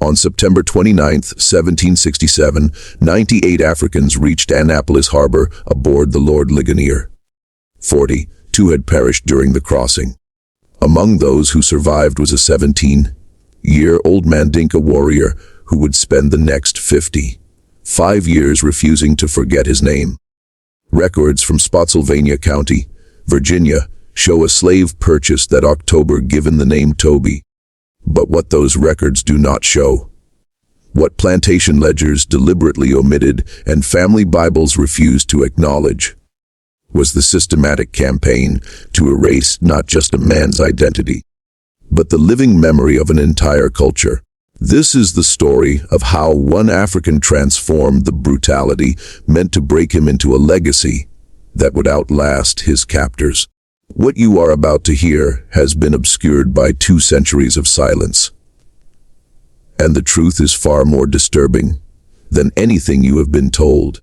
On September 29, 1767, 98 Africans reached Annapolis Harbor aboard the Lord Ligonier. 42 had perished during the crossing. Among those who survived was a 17-year-old Mandinka warrior who would spend the next 55 years refusing to forget his name. Records from Spotsylvania County, Virginia, show a slave purchased that October given the name Toby. But what those records do not show, what plantation ledgers deliberately omitted and family Bibles refused to acknowledge, was the systematic campaign to erase not just a man's identity, but the living memory of an entire culture. This is the story of how one African transformed the brutality meant to break him into a legacy that would outlast his captors. What you are about to hear has been obscured by 2 centuries of silence. And the truth is far more disturbing than anything you have been told.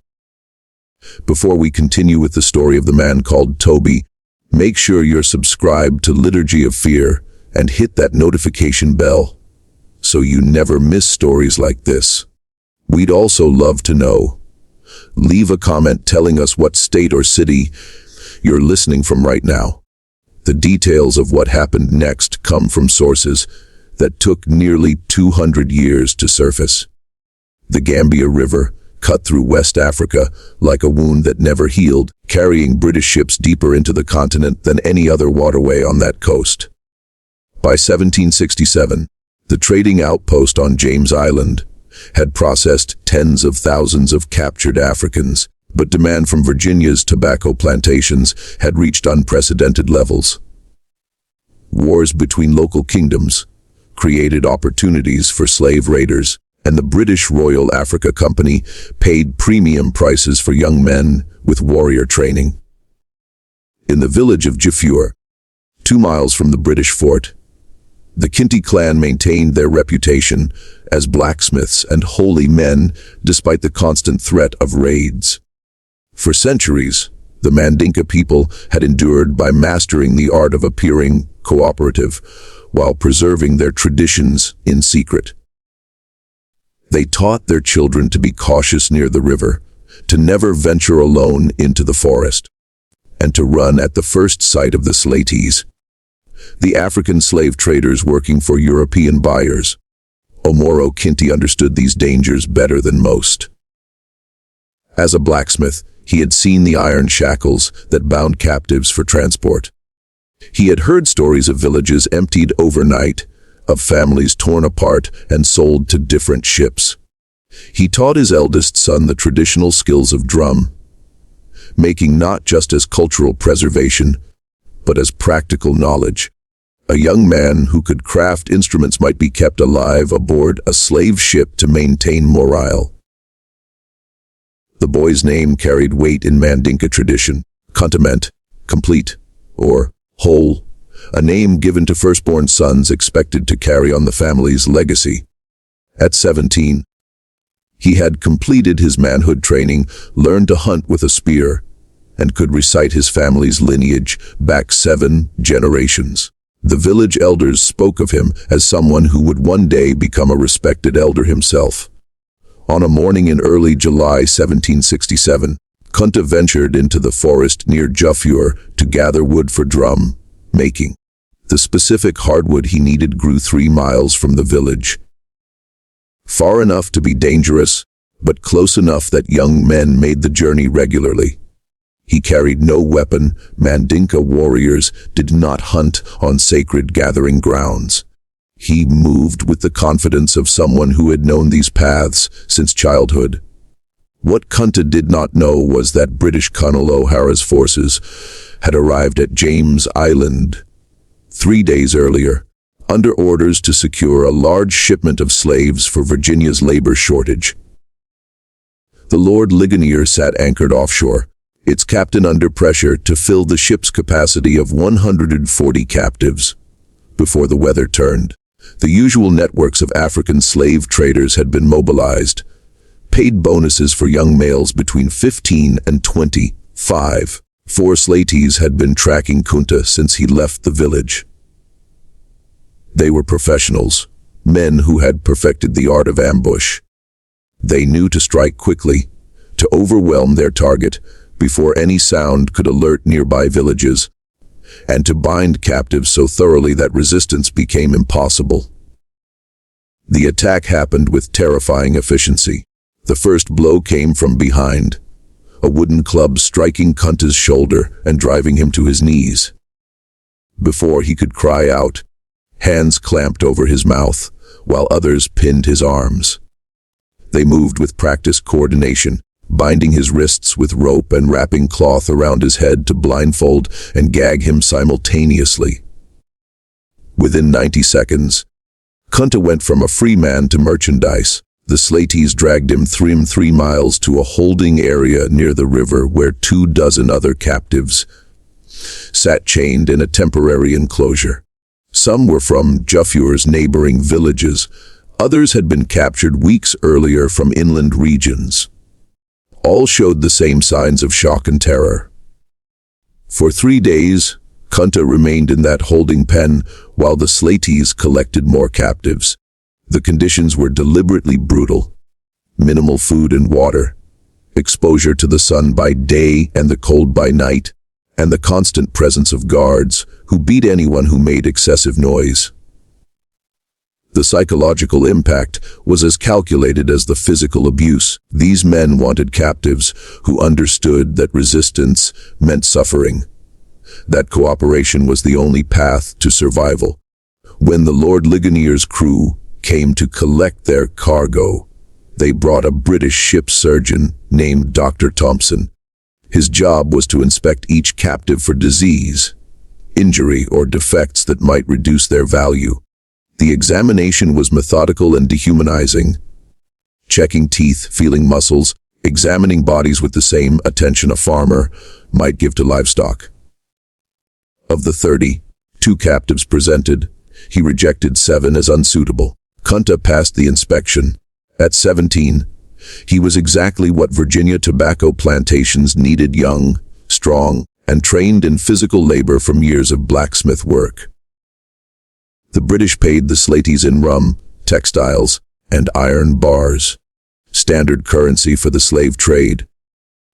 Before we continue with the story of the man called Toby, make sure you're subscribed to Liturgy of Fear and hit that notification bell so you never miss stories like this. We'd also love to know. Leave a comment telling us what state or city you're listening from right now. The details of what happened next come from sources that took nearly 200 years to surface. The Gambia River cut through West Africa like a wound that never healed, carrying British ships deeper into the continent than any other waterway on that coast. By 1767, the trading outpost on James Island had processed tens of thousands of captured Africans, but demand from Virginia's tobacco plantations had reached unprecedented levels. Wars between local kingdoms created opportunities for slave raiders, and the British Royal Africa Company paid premium prices for young men with warrior training. In the village of Jifure, 2 miles from the British fort, the Kinti clan maintained their reputation as blacksmiths and holy men despite the constant threat of raids. For centuries, the Mandinka people had endured by mastering the art of appearing cooperative while preserving their traditions in secret. They taught their children to be cautious near the river, to never venture alone into the forest, and to run at the first sight of the slatees, the African slave traders working for European buyers. Omoro Kinti understood these dangers better than most. As a blacksmith, he had seen the iron shackles that bound captives for transport. He had heard stories of villages emptied overnight, of families torn apart and sold to different ships. He taught his eldest son the traditional skills of drum making, not just as cultural preservation, but as practical knowledge. A young man who could craft instruments might be kept alive aboard a slave ship to maintain morale. The boy's name carried weight in Mandinka tradition. Kunta meant complete or whole, a name given to firstborn sons expected to carry on the family's legacy. At 17, he had completed his manhood training, learned to hunt with a spear, and could recite his family's lineage back 7 generations. The village elders spoke of him as someone who would one day become a respected elder himself. On a morning in early July 1767, Kunta ventured into the forest near Jufure to gather wood for drum making. The specific hardwood he needed grew 3 miles from the village. Far enough to be dangerous, but close enough that young men made the journey regularly. He carried no weapon. Mandinka warriors did not hunt on sacred gathering grounds. He moved with the confidence of someone who had known these paths since childhood. What Kunta did not know was that British Colonel O'Hara's forces had arrived at James Island 3 days earlier, under orders to secure a large shipment of slaves for Virginia's labor shortage. The Lord Ligonier sat anchored offshore, its captain under pressure to fill the ship's capacity of 140 captives. Before the weather turned, the usual networks of African slave traders had been mobilized, paid bonuses for young males between 15 and 25. 4 slatees had been tracking Kunta since he left the village. They were professionals, men who had perfected the art of ambush. They knew to strike quickly, to overwhelm their target before any sound could alert nearby villages, and to bind captives so thoroughly that resistance became impossible. The attack happened with terrifying efficiency. The first blow came from behind, a wooden club striking Kunta's shoulder and driving him to his knees. Before he could cry out, hands clamped over his mouth, while others pinned his arms. They moved with practiced coordination, binding his wrists with rope and wrapping cloth around his head to blindfold and gag him simultaneously. Within 90 seconds, Kunta went from a free man to merchandise. The Slatees dragged him 3 miles to a holding area near the river where 24 other captives sat chained in a temporary enclosure. Some were from Jufur's neighboring villages. Others had been captured weeks earlier from inland regions. All showed the same signs of shock and terror. For 3 days, Kunta remained in that holding pen while the Slatees collected more captives. The conditions were deliberately brutal. Minimal food and water, exposure to the sun by day and the cold by night, and the constant presence of guards who beat anyone who made excessive noise. The psychological impact was as calculated as the physical abuse. These men wanted captives who understood that resistance meant suffering, that cooperation was the only path to survival. When the Lord Ligonier's crew came to collect their cargo, they brought a British ship surgeon named Dr. Thompson. His job was to inspect each captive for disease, injury, or defects that might reduce their value. The examination was methodical and dehumanizing, checking teeth, feeling muscles, examining bodies with the same attention a farmer might give to livestock. Of the 32 captives presented, he rejected 7 as unsuitable. Kunta passed the inspection. At 17, he was exactly what Virginia tobacco plantations needed: young, strong, and trained in physical labor from years of blacksmith work. The British paid the Slatees in rum, textiles, and iron bars, standard currency for the slave trade.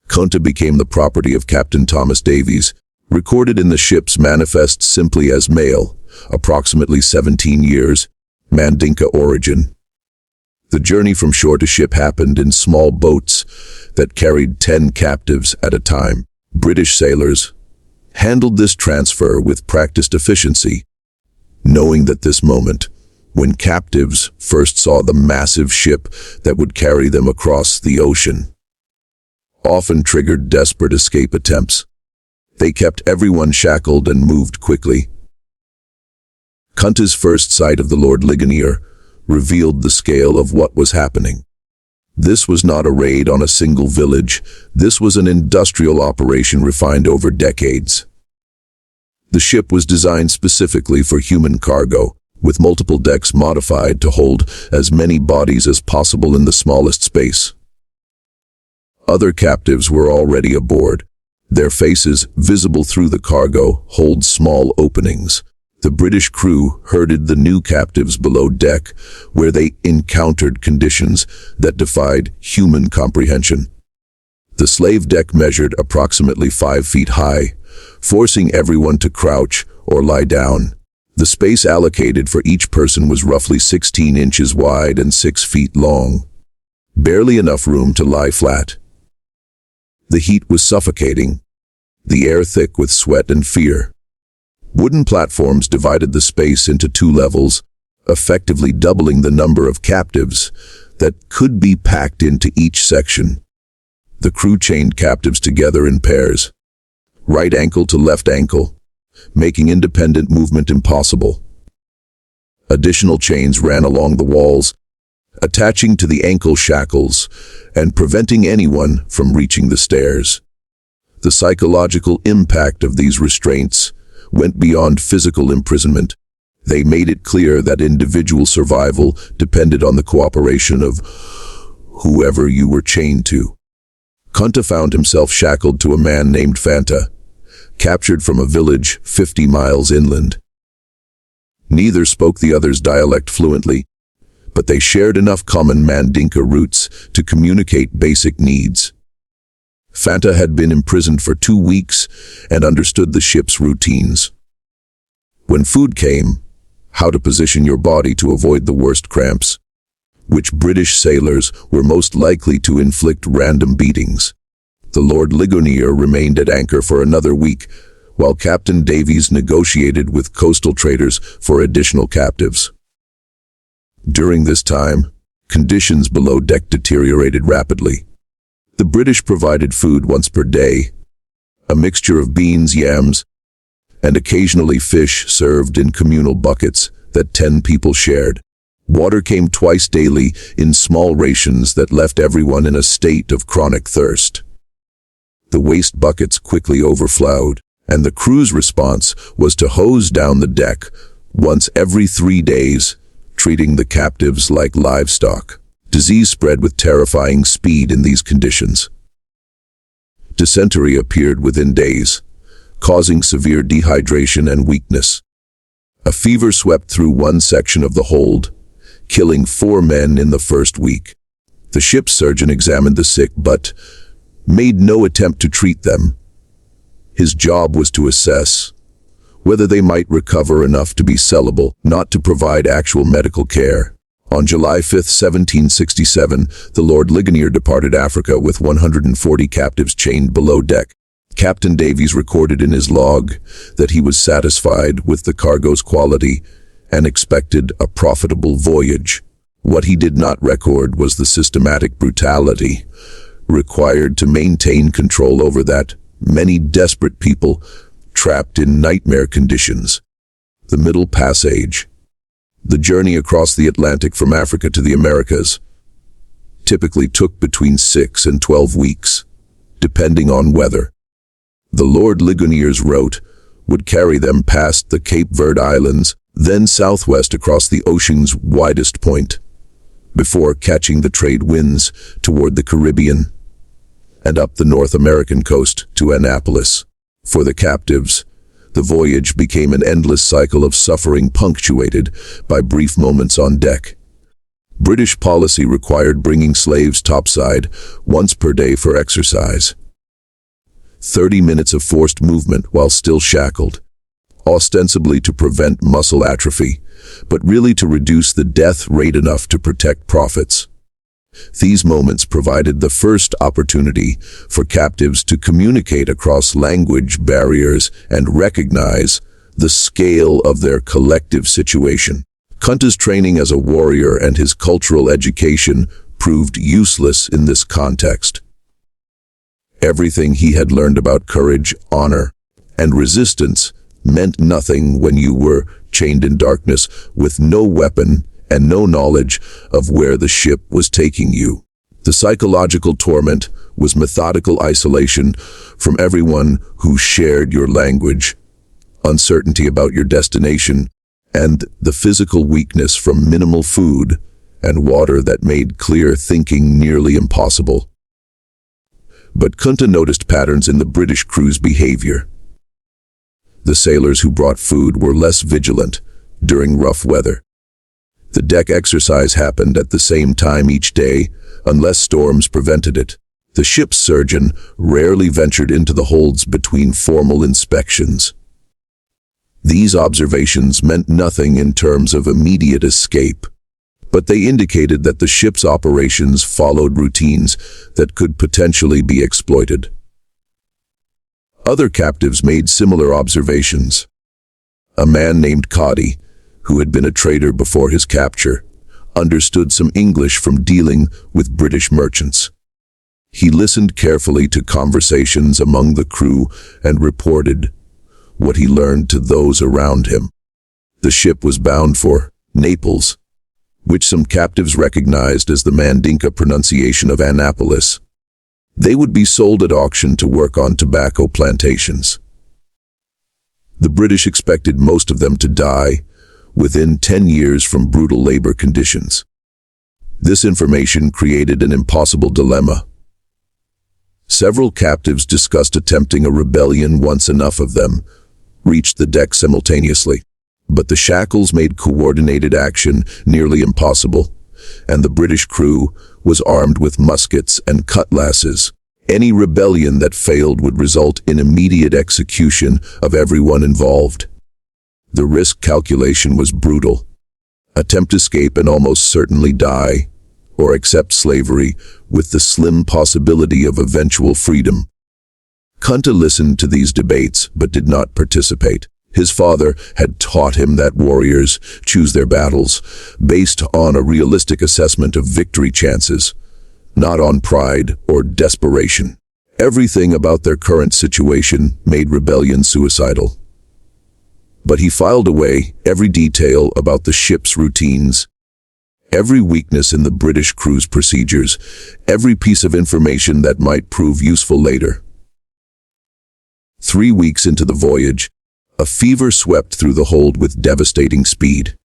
Kunta became the property of Captain Thomas Davies, recorded in the ship's manifest simply as male, approximately 17 years, Mandinka origin. The journey from shore to ship happened in small boats that carried 10 captives at a time. British sailors handled this transfer with practiced efficiency, knowing that this moment, when captives first saw the massive ship that would carry them across the ocean, often triggered desperate escape attempts. They kept everyone shackled and moved quickly. Kunta's first sight of the Lord Ligonier revealed the scale of what was happening. This was not a raid on a single village. This was an industrial operation refined over decades. The ship was designed specifically for human cargo, with multiple decks modified to hold as many bodies as possible in the smallest space. Other captives were already aboard. Their faces, visible through the cargo, hold small openings. The British crew herded the new captives below deck, where they encountered conditions that defied human comprehension. The slave deck measured approximately 5 feet high, forcing everyone to crouch or lie down. The space allocated for each person was roughly 16 inches wide and 6 feet long, barely enough room to lie flat. The heat was suffocating, the air thick with sweat and fear. Wooden platforms divided the space into 2 levels, effectively doubling the number of captives that could be packed into each section. The crew chained captives together in pairs, right ankle to left ankle, making independent movement impossible. Additional chains ran along the walls, attaching to the ankle shackles and preventing anyone from reaching the stairs. The psychological impact of these restraints went beyond physical imprisonment. They made it clear that individual survival depended on the cooperation of whoever you were chained to. Kunta found himself shackled to a man named Fanta, captured from a village 50 miles inland. Neither spoke the other's dialect fluently, but they shared enough common Mandinka roots to communicate basic needs. Fanta had been imprisoned for 2 weeks and understood the ship's routines. When food came, how to position your body to avoid the worst cramps, which British sailors were most likely to inflict random beatings. The Lord Ligonier remained at anchor for another week, while Captain Davies negotiated with coastal traders for additional captives. During this time, conditions below deck deteriorated rapidly. The British provided food once per day, a mixture of beans, yams, and occasionally fish served in communal buckets that 10 people shared. Water came twice daily in small rations that left everyone in a state of chronic thirst. The waste buckets quickly overflowed, and the crew's response was to hose down the deck once every 3 days, treating the captives like livestock. Disease spread with terrifying speed in these conditions. Dysentery appeared within days, causing severe dehydration and weakness. A fever swept through one section of the hold, killing 4 men in the first week. The ship's surgeon examined the sick but made no attempt to treat them. His job was to assess whether they might recover enough to be sellable, not to provide actual medical care. On July 5, 1767, the Lord Ligonier departed Africa with 140 captives chained below deck. Captain Davies recorded in his log that he was satisfied with the cargo's quality and expected a profitable voyage. What he did not record was the systematic brutality required to maintain control over that many desperate people trapped in nightmare conditions. The Middle Passage, the journey across the Atlantic from Africa to the Americas, typically took between 6 and 12 weeks, depending on weather. The Lord Ligonier's route would carry them past the Cape Verde Islands, then southwest across the ocean's widest point, before catching the trade winds toward the Caribbean and up the North American coast to Annapolis. For the captives, the voyage became an endless cycle of suffering punctuated by brief moments on deck. British policy required bringing slaves topside once per day for exercise. 30 minutes of forced movement while still shackled, ostensibly to prevent muscle atrophy, but really to reduce the death rate enough to protect profits. These moments provided the first opportunity for captives to communicate across language barriers and recognize the scale of their collective situation. Kunta's training as a warrior and his cultural education proved useless in this context. Everything he had learned about courage, honor, and resistance meant nothing when you were chained in darkness with no weapon and no knowledge of where the ship was taking you. The psychological torment was methodical isolation from everyone who shared your language, uncertainty about your destination, and the physical weakness from minimal food and water that made clear thinking nearly impossible. But Kunta noticed patterns in the British crew's behavior. The sailors who brought food were less vigilant during rough weather. The deck exercise happened at the same time each day, unless storms prevented it. The ship's surgeon rarely ventured into the holds between formal inspections. These observations meant nothing in terms of immediate escape, but they indicated that the ship's operations followed routines that could potentially be exploited. Other captives made similar observations. A man named Cody, who had been a trader before his capture, understood some English from dealing with British merchants. He listened carefully to conversations among the crew and reported what he learned to those around him. The ship was bound for Naples, which some captives recognized as the Mandinka pronunciation of Annapolis. They would be sold at auction to work on tobacco plantations. The British expected most of them to die within 10 years from brutal labor conditions. This information created an impossible dilemma. Several captives discussed attempting a rebellion once enough of them reached the deck simultaneously, but the shackles made coordinated action nearly impossible. and the British crew was armed with muskets and cutlasses. Any rebellion that failed would result in immediate execution of everyone involved. The risk calculation was brutal. Attempt escape and almost certainly die, or accept slavery with the slim possibility of eventual freedom. Kunta listened to these debates but did not participate. His father had taught him that warriors choose their battles based on a realistic assessment of victory chances, not on pride or desperation. Everything about their current situation made rebellion suicidal. But he filed away every detail about the ship's routines, every weakness in the British crew's procedures, every piece of information that might prove useful later. 3 weeks into the voyage, a fever swept through the hold with devastating speed.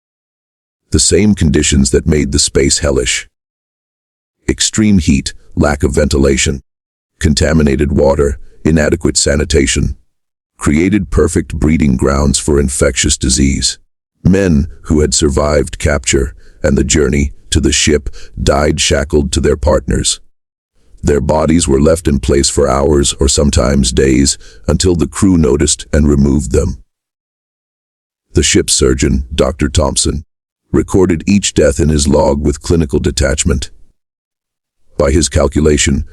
The same conditions that made the space hellish. Extreme heat, lack of ventilation, contaminated water, inadequate sanitation, created perfect breeding grounds for infectious disease. Men who had survived capture and the journey to the ship died shackled to their partners. Their bodies were left in place for hours or sometimes days until the crew noticed and removed them. The ship's surgeon, Dr. Thompson, recorded each death in his log with clinical detachment. By his calculation,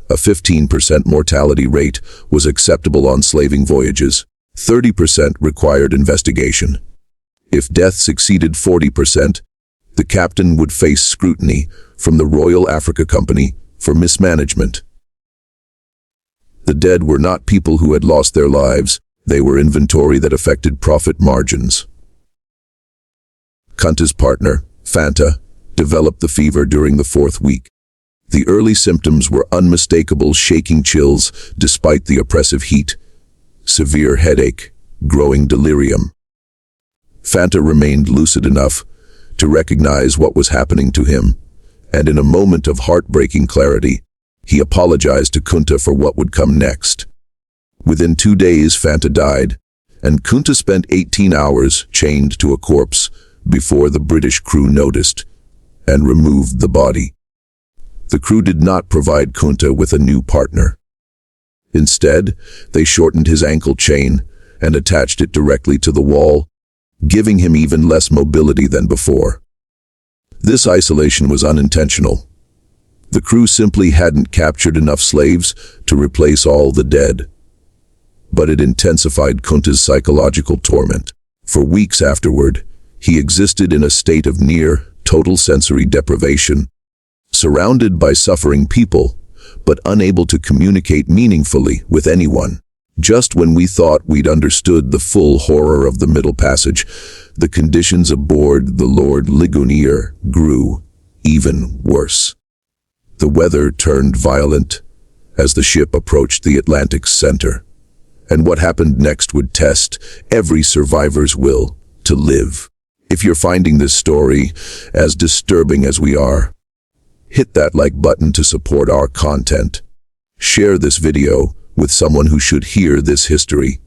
a 15% mortality rate was acceptable on slaving voyages. 30% required investigation. If deaths exceeded 40%, the captain would face scrutiny from the Royal Africa Company for mismanagement. The dead were not people who had lost their lives. They were inventory that affected profit margins. Kunta's partner, Fanta, developed the fever during the 4th week. The early symptoms were unmistakable shaking chills despite the oppressive heat, severe headache, growing delirium. Fanta remained lucid enough to recognize what was happening to him, and in a moment of heartbreaking clarity, he apologized to Kunta for what would come next. Within 2 days, Fanta died, and Kunta spent 18 hours chained to a corpse before the British crew noticed and removed the body. The crew did not provide Kunta with a new partner. Instead, they shortened his ankle chain and attached it directly to the wall, giving him even less mobility than before. This isolation was unintentional. The crew simply hadn't captured enough slaves to replace all the dead. But it intensified Kunta's psychological torment. For weeks afterward, he existed in a state of near total sensory deprivation, surrounded by suffering people, but unable to communicate meaningfully with anyone. Just when we thought we'd understood the full horror of the Middle Passage, the conditions aboard the Lord Ligonier grew even worse. The weather turned violent as the ship approached the Atlantic's center, and what happened next would test every survivor's will to live. If you're finding this story as disturbing as we are, hit that like button to support our content. Share this video with someone who should hear this history,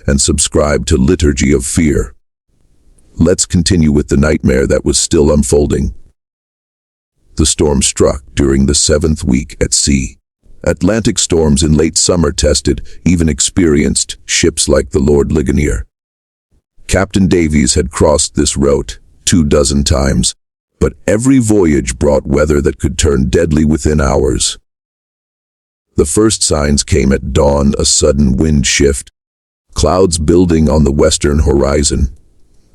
and subscribe to Liturgy of Fear. Let's continue with the nightmare that was still unfolding. The storm struck during the 7th week at sea. Atlantic storms in late summer tested even experienced ships like the Lord Ligonier. Captain Davies had crossed this route 24 times, but every voyage brought weather that could turn deadly within hours. The first signs came at dawn: a sudden wind shift, clouds building on the western horizon,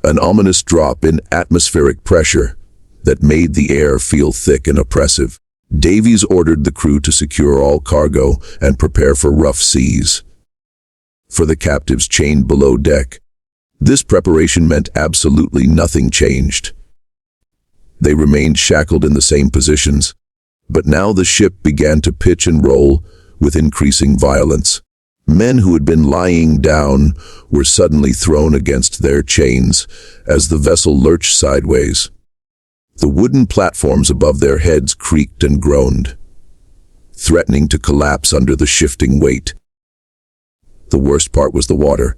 an ominous drop in atmospheric pressure that made the air feel thick and oppressive. Davies ordered the crew to secure all cargo and prepare for rough seas. For the captives chained below deck, this preparation meant absolutely nothing changed. They remained shackled in the same positions, but now the ship began to pitch and roll with increasing violence. Men who had been lying down were suddenly thrown against their chains as the vessel lurched sideways. The wooden platforms above their heads creaked and groaned, threatening to collapse under the shifting weight. The worst part was the water.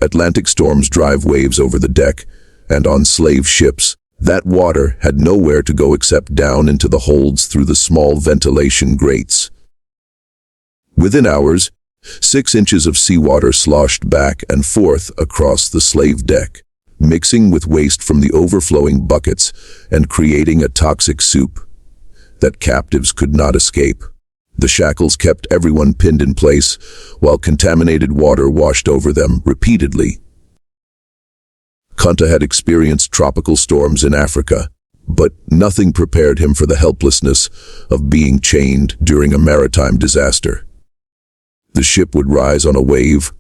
Atlantic storms drive waves over the deck and on slave ships, That water had nowhere to go except down into the holds through the small ventilation grates. Within hours, 6 inches of seawater sloshed back and forth across the slave deck, mixing with waste from the overflowing buckets and creating a toxic soup that captives could not escape. The shackles kept everyone pinned in place, while contaminated water washed over them repeatedly. Kunta had experienced tropical storms in Africa, but nothing prepared him for the helplessness of being chained during a maritime disaster. The ship would rise on a wave,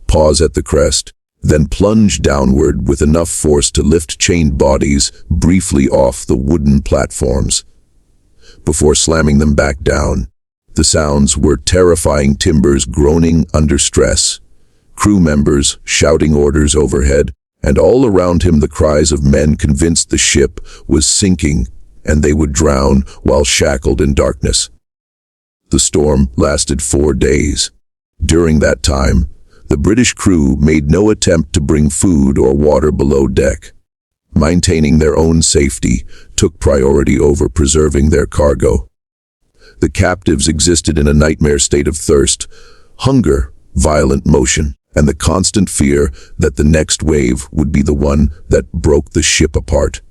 pause at the crest, then plunge downward with enough force to lift chained bodies briefly off the wooden platforms, before slamming them back down. The sounds were terrifying timbers groaning under stress, crew members shouting orders overhead, and all around him the cries of men convinced the ship was sinking and they would drown while shackled in darkness. The storm lasted 4 days. During that time, the British crew made no attempt to bring food or water below deck. Maintaining their own safety took priority over preserving their cargo. The captives existed in a nightmare state of thirst, hunger, violent motion, and the constant fear that the next wave would be the one that broke the ship apart.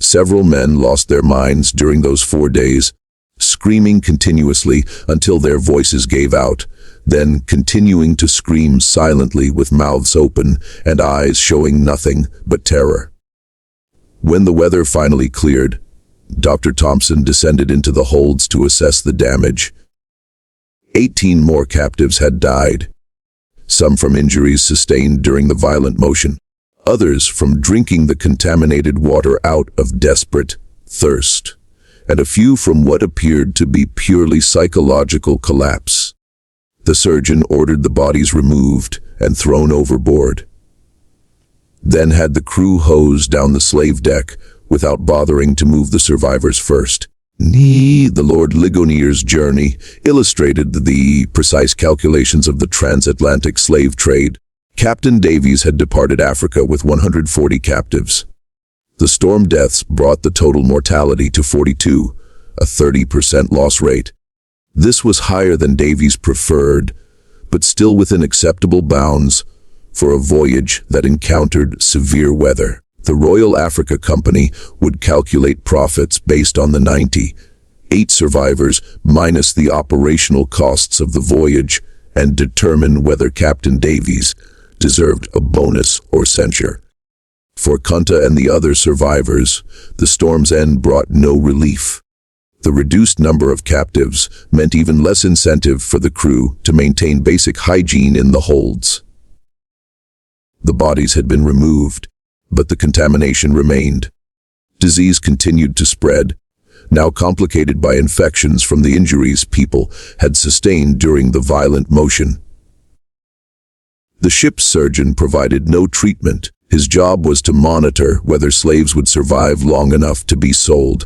Several men lost their minds during those 4 days, screaming continuously until their voices gave out, then continuing to scream silently with mouths open and eyes showing nothing but terror. When the weather finally cleared, Dr. Thompson descended into the holds to assess the damage. 18 more captives had died, some from injuries sustained during the violent motion, others from drinking the contaminated water out of desperate thirst, and a few from what appeared to be purely psychological collapse. The surgeon ordered the bodies removed and thrown overboard, then had the crew hose down the slave deck without bothering to move the survivors first. The Lord Ligonier's journey illustrated the precise calculations of the transatlantic slave trade. Captain Davies had departed Africa with 140 captives. The storm deaths brought the total mortality to 42, a 30% loss rate. This was higher than Davies preferred, but still within acceptable bounds for a voyage that encountered severe weather. The Royal Africa Company would calculate profits based on the 98 survivors minus the operational costs of the voyage and determine whether Captain Davies deserved a bonus or censure. For Kunta and the other survivors, the storm's end brought no relief. The reduced number of captives meant even less incentive for the crew to maintain basic hygiene in the holds. The bodies had been removed, but the contamination remained. Disease continued to spread, now complicated by infections from the injuries people had sustained during the violent motion. The ship's surgeon provided no treatment. His job was to monitor whether slaves would survive long enough to be sold,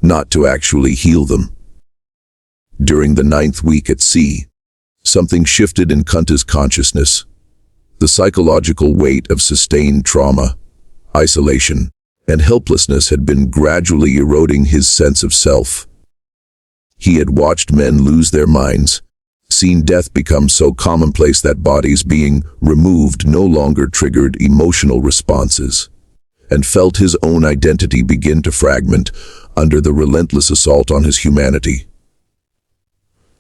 not to actually heal them. During the 9th week at sea, something shifted in Kunta's consciousness. The psychological weight of sustained trauma, isolation, and helplessness had been gradually eroding his sense of self. He had watched men lose their minds, seen death become so commonplace that bodies being removed no longer triggered emotional responses, and felt his own identity begin to fragment under the relentless assault on his humanity.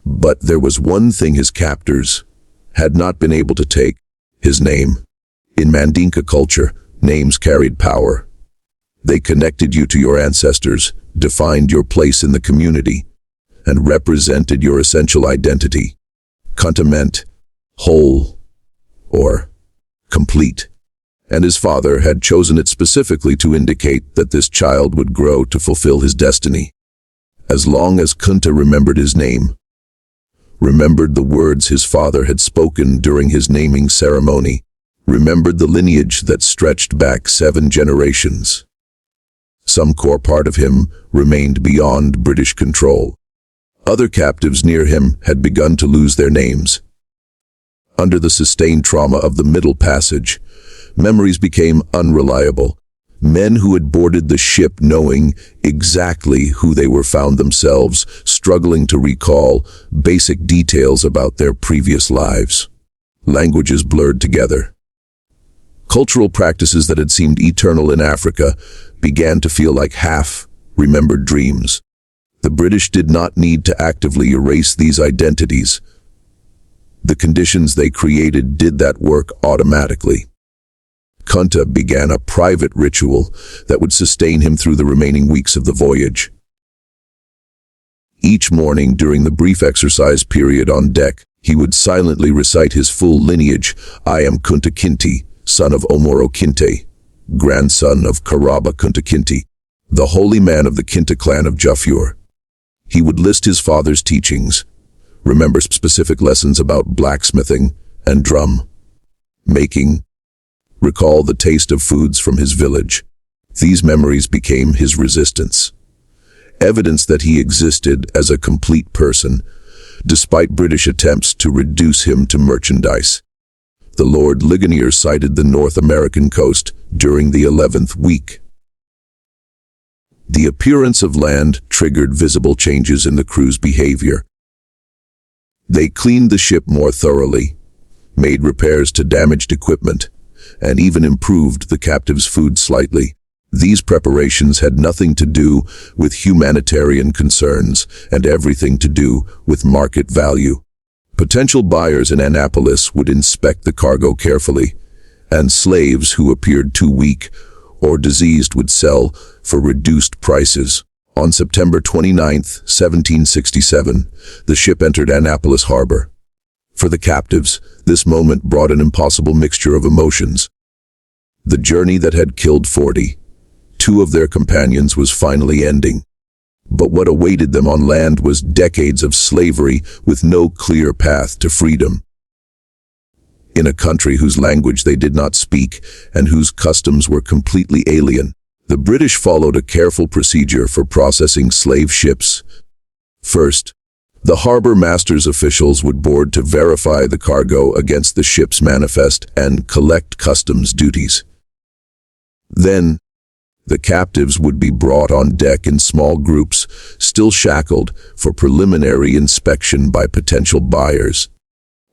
But there was one thing his captors had not been able to take: his name. In Mandinka culture, names carried power. They connected you to your ancestors, defined your place in the community, and represented your essential identity. Kunta meant whole or complete, and his father had chosen it specifically to indicate that this child would grow to fulfill his destiny. As long as Kunta remembered his name, remembered the words his father had spoken during his naming ceremony, remembered the lineage that stretched back 7 generations, some core part of him remained beyond British control. Other captives near him had begun to lose their names. Under the sustained trauma of the Middle Passage, memories became unreliable, Men who had boarded the ship knowing exactly who they were found themselves struggling to recall basic details about their previous lives. Languages blurred together. Cultural practices that had seemed eternal in Africa began to feel like half-remembered dreams. The British did not need to actively erase these identities. The conditions they created did that work automatically. Kunta began a private ritual that would sustain him through the remaining weeks of the voyage. Each morning during the brief exercise period on deck, he would silently recite his full lineage. I am Kunta Kinte, son of Omoro Kinte, grandson of Karaba Kunta Kinte, the holy man of the Kinte clan of Jafur. He would list his father's teachings, remember specific lessons about blacksmithing and drum making, recall the taste of foods from his village. These memories became his resistance, evidence that he existed as a complete person, despite British attempts to reduce him to merchandise. The Lord Ligonier sighted the North American coast during the 11th week. The appearance of land triggered visible changes in the crew's behavior. They cleaned the ship more thoroughly, made repairs to damaged equipment, and even improved the captives' food slightly. These preparations had nothing to do with humanitarian concerns and everything to do with market value. Potential buyers in Annapolis would inspect the cargo carefully, and slaves who appeared too weak or diseased would sell for reduced prices. On September 29, 1767, the ship entered Annapolis harbor. For the captives, this moment brought an impossible mixture of emotions. The journey that had killed 42 of their companions was finally ending. But what awaited them on land was decades of slavery with no clear path to freedom. In a country whose language they did not speak and whose customs were completely alien, the British followed a careful procedure for processing slave ships. First, the harbor master's officials would board to verify the cargo against the ship's manifest and collect customs duties. Then, the captives would be brought on deck in small groups, still shackled, for preliminary inspection by potential buyers.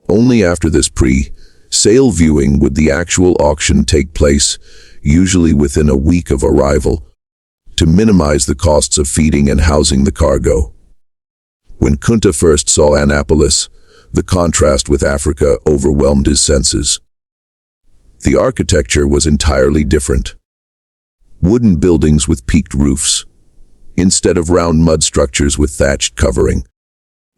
Only after this pre-sale viewing would the actual auction take place, usually within a week of arrival, to minimize the costs of feeding and housing the cargo. When Kunta first saw Annapolis, the contrast with Africa overwhelmed his senses. The architecture was entirely different. Wooden buildings with peaked roofs, instead of round mud structures with thatched covering.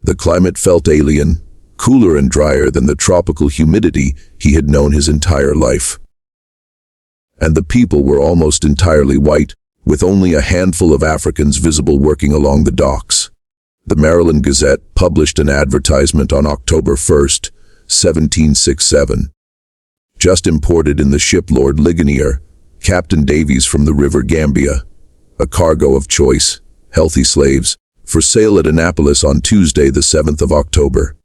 The climate felt alien, cooler and drier than the tropical humidity he had known his entire life. And the people were almost entirely white, with only a handful of Africans visible working along the docks. The Maryland Gazette published an advertisement on October 1st, 1767. Just imported in the ship Lord Ligonier, Captain Davies from the River Gambia, a cargo of choice, healthy slaves, for sale at Annapolis on Tuesday the 7th of October.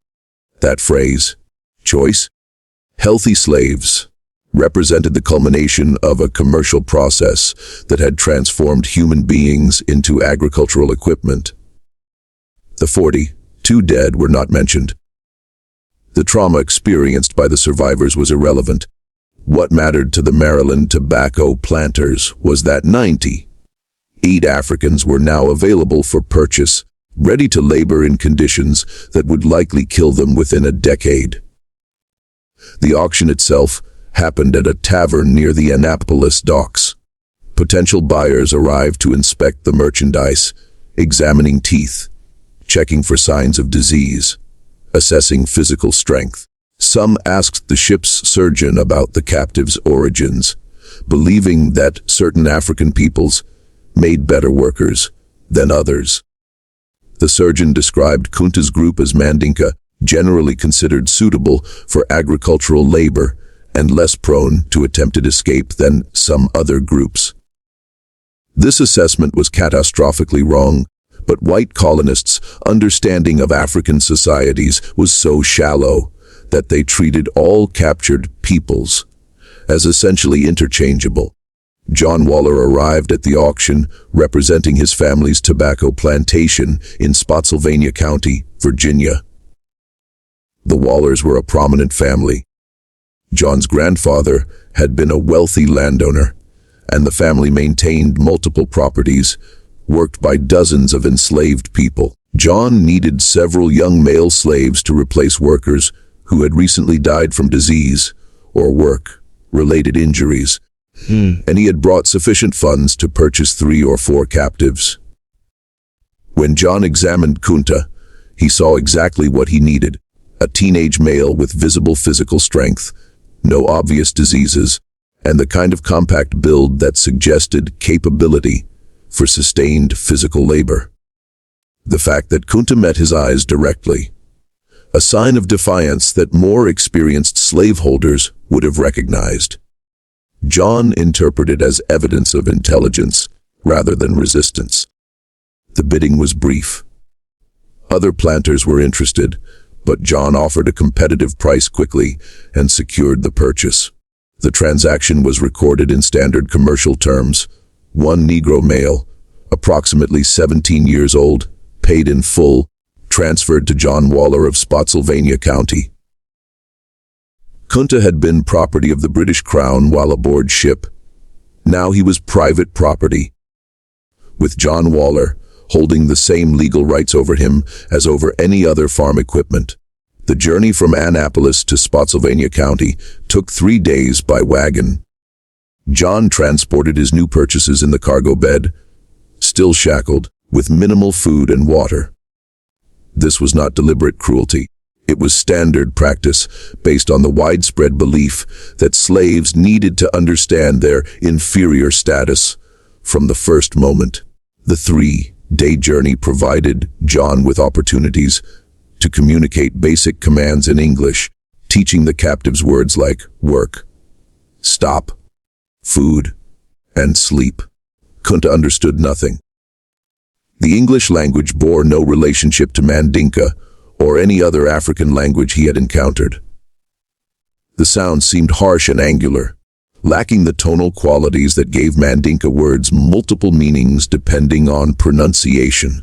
That phrase, choice, healthy slaves, represented the culmination of a commercial process that had transformed human beings into agricultural equipment. The 42 dead were not mentioned. The trauma experienced by the survivors was irrelevant. What mattered to the Maryland tobacco planters was that 98 Africans were now available for purchase, ready to labor in conditions that would likely kill them within a decade. The auction itself happened at a tavern near the Annapolis docks. Potential buyers arrived to inspect the merchandise, examining teeth, checking for signs of disease, assessing physical strength. Some asked the ship's surgeon about the captives' origins, believing that certain African peoples made better workers than others. The surgeon described Kunta's group as Mandinka, generally considered suitable for agricultural labor and less prone to attempted escape than some other groups. This assessment was catastrophically wrong, but white colonists' understanding of African societies was so shallow that they treated all captured peoples as essentially interchangeable. John Waller arrived at the auction representing his family's tobacco plantation in Spotsylvania County, Virginia. The Wallers were a prominent family. John's grandfather had been a wealthy landowner, and the family maintained multiple properties, worked by dozens of enslaved people. John needed several young male slaves to replace workers who had recently died from disease or work-related injuries, and he had brought sufficient funds to purchase 3 or 4 captives. When John examined Kunta, he saw exactly what he needed: a teenage male with visible physical strength, no obvious diseases, and the kind of compact build that suggested capability for sustained physical labor. The fact that Kunta met his eyes directly, a sign of defiance that more experienced slaveholders would have recognized. John interpreted as evidence of intelligence rather than resistance. The bidding was brief. Other planters were interested, but John offered a competitive price quickly and secured the purchase. The transaction was recorded in standard commercial terms. 1 Negro male, approximately 17 years old, paid in full, transferred to John Waller of Spotsylvania County. Kunta had been property of the British Crown while aboard ship. Now he was private property, with John Waller holding the same legal rights over him as over any other farm equipment. The journey from Annapolis to Spotsylvania County took 3 days by wagon. John transported his new purchases in the cargo bed, still shackled, with minimal food and water. This was not deliberate cruelty. It was standard practice based on the widespread belief that slaves needed to understand their inferior status from the first moment. The 3-day journey provided John with opportunities to communicate basic commands in English, teaching the captives words like work, stop, food, and sleep. Kunta understood nothing. The English language bore no relationship to Mandinka or any other African language he had encountered. The sound seemed harsh and angular, lacking the tonal qualities that gave Mandinka words multiple meanings depending on pronunciation.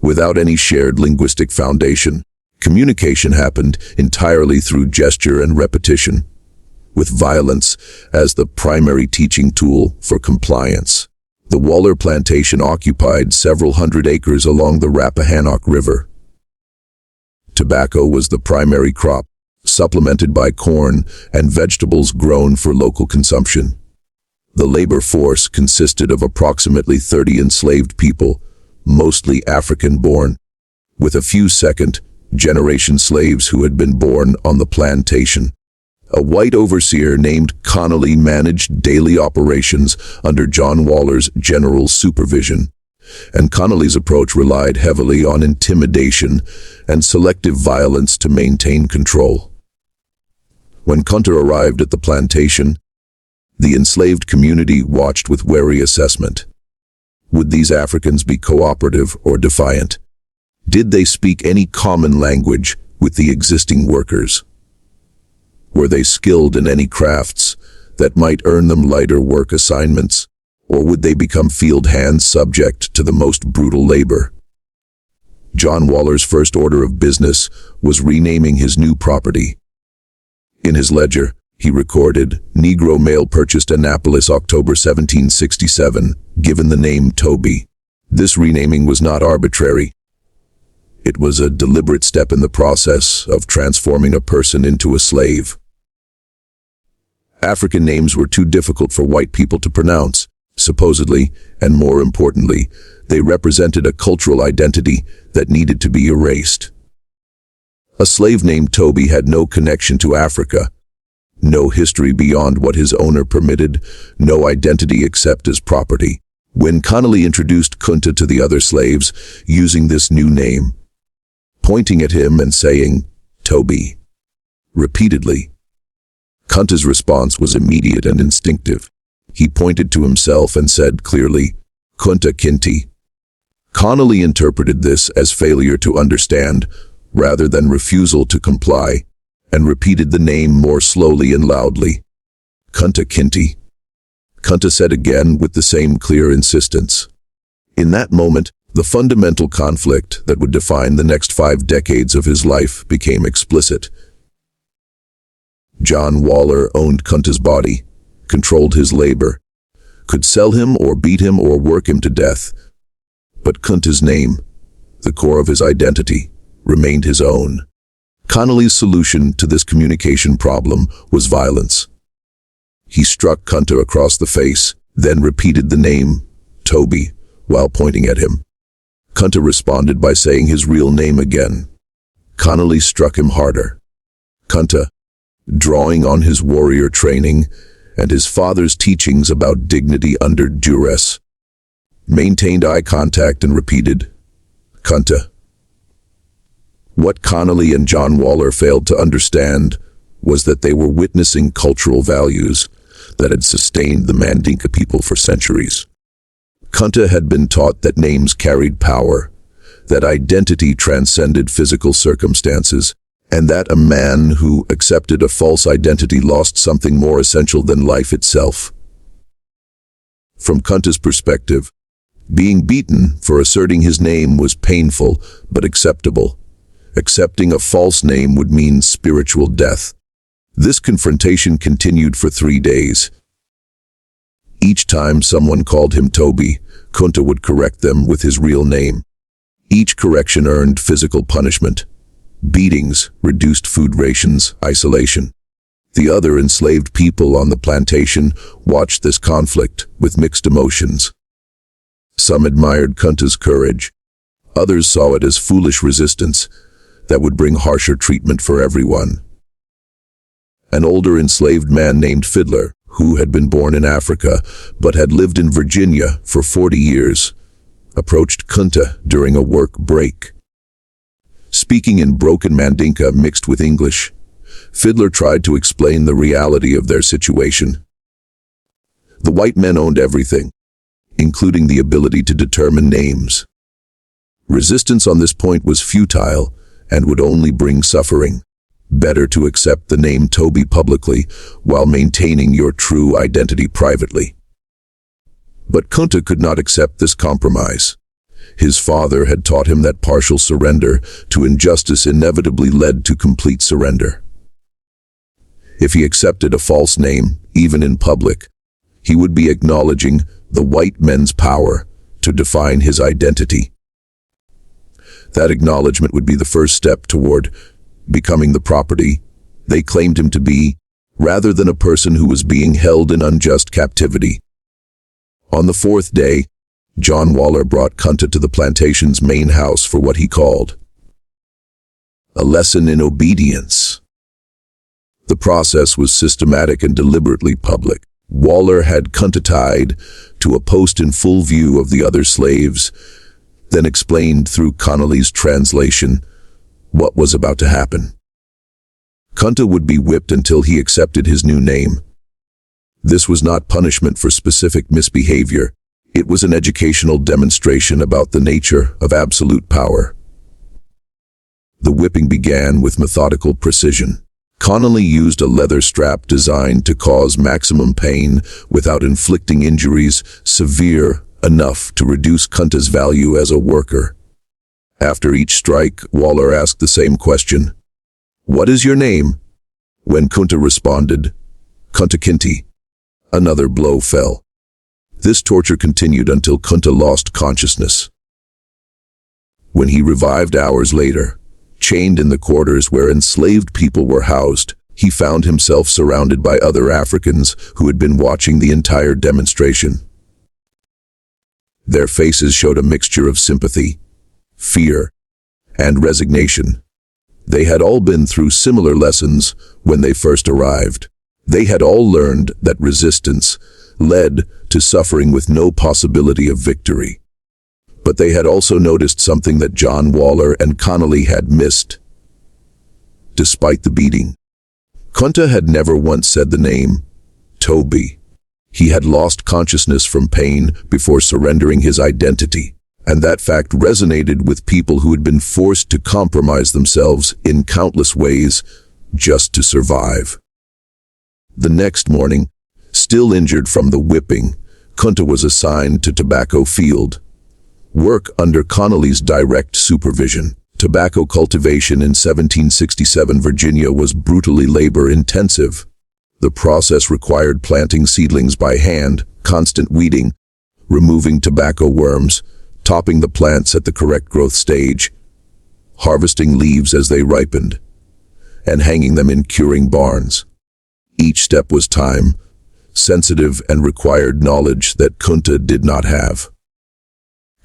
Without any shared linguistic foundation, communication happened entirely through gesture and repetition, with violence as the primary teaching tool for compliance. The Waller plantation occupied several hundred acres along the Rappahannock River. Tobacco was the primary crop, supplemented by corn and vegetables grown for local consumption. The labor force consisted of approximately 30 enslaved people, mostly African-born, with a few second-generation slaves who had been born on the plantation. A white overseer named Connolly managed daily operations under John Waller's general supervision, and Connolly's approach relied heavily on intimidation and selective violence to maintain control. When Kunta arrived at the plantation, the enslaved community watched with wary assessment. Would these Africans be cooperative or defiant? Did they speak any common language with the existing workers? Were they skilled in any crafts that might earn them lighter work assignments, or would they become field hands subject to the most brutal labor? John Waller's first order of business was renaming his new property. In his ledger, he recorded, Negro male purchased Annapolis, October 1767, given the name Toby. This renaming was not arbitrary. It was a deliberate step in the process of transforming a person into a slave. African names were too difficult for white people to pronounce, supposedly, and more importantly, they represented a cultural identity that needed to be erased. A slave named Toby had no connection to Africa, no history beyond what his owner permitted, no identity except as property. When Connolly introduced Kunta to the other slaves, using this new name, pointing at him and saying, Toby, repeatedly, Kunta's response was immediate and instinctive. He pointed to himself and said clearly, Kunta Kinti. Connolly interpreted this as failure to understand, rather than refusal to comply, and repeated the name more slowly and loudly. Kunta Kinti. Kunta said again with the same clear insistence. In that moment, the fundamental conflict that would define the next 5 decades of his life became explicit. John Waller owned Kunta's body, controlled his labor, could sell him or beat him or work him to death. But Kunta's name, the core of his identity, remained his own. Connolly's solution to this communication problem was violence. He struck Kunta across the face, then repeated the name, Toby, while pointing at him. Kunta responded by saying his real name again. Connolly struck him harder. Kunta, drawing on his warrior training and his father's teachings about dignity under duress, maintained eye contact and repeated, Kunta. What Connolly and John Waller failed to understand was that they were witnessing cultural values that had sustained the Mandinka people for centuries. Kunta had been taught that names carried power, that identity transcended physical circumstances, and that a man who accepted a false identity lost something more essential than life itself. From Kunta's perspective, being beaten for asserting his name was painful but acceptable. Accepting a false name would mean spiritual death. This confrontation continued for 3 days. Each time someone called him Toby, Kunta would correct them with his real name. Each correction earned physical punishment. Beatings, reduced food rations, isolation. The other enslaved people on the plantation watched this conflict with mixed emotions. Some admired Kunta's courage. Others saw it as foolish resistance that would bring harsher treatment for everyone. An older enslaved man named Fiddler, who had been born in Africa but had lived in Virginia for 40 years, approached Kunta during a work break. Speaking in broken Mandinka mixed with English, Fiddler tried to explain the reality of their situation. The white men owned everything, including the ability to determine names. Resistance on this point was futile and would only bring suffering. Better to accept the name Toby publicly while maintaining your true identity privately. But Kunta could not accept this compromise. His father had taught him that partial surrender to injustice inevitably led to complete surrender. If he accepted a false name, even in public, he would be acknowledging the white men's power to define his identity. That acknowledgement would be the first step toward becoming the property they claimed him to be, rather than a person who was being held in unjust captivity. On the 4th day, John Waller brought Kunta to the plantation's main house for what he called a lesson in obedience. The process was systematic and deliberately public. Waller had Kunta tied to a post in full view of the other slaves, then explained through Connolly's translation what was about to happen. Kunta would be whipped until he accepted his new name. This was not punishment for specific misbehavior. It was an educational demonstration about the nature of absolute power. The whipping began with methodical precision. Connolly used a leather strap designed to cause maximum pain without inflicting injuries severe enough to reduce Kunta's value as a worker. After each strike, Waller asked the same question. "What is your name?" When Kunta responded, "Kunta Kinte," another blow fell. This torture continued until Kunta lost consciousness. When he revived hours later, chained in the quarters where enslaved people were housed, he found himself surrounded by other Africans who had been watching the entire demonstration. Their faces showed a mixture of sympathy, fear, and resignation. They had all been through similar lessons when they first arrived. They had all learned that resistance led to suffering with no possibility of victory. But they had also noticed something that John Waller and Connolly had missed. Despite the beating, Kunta had never once said the name Toby. He had lost consciousness from pain before surrendering his identity, and that fact resonated with people who had been forced to compromise themselves in countless ways just to survive. The next morning, Still injured from the whipping, Kunta was assigned to tobacco field. Work under Connolly's direct supervision. Tobacco cultivation in 1767 Virginia was brutally labor-intensive. The process required planting seedlings by hand, constant weeding, removing tobacco worms, topping the plants at the correct growth stage, harvesting leaves as they ripened, and hanging them in curing barns. Each step was time-sensitive and required knowledge that Kunta did not have.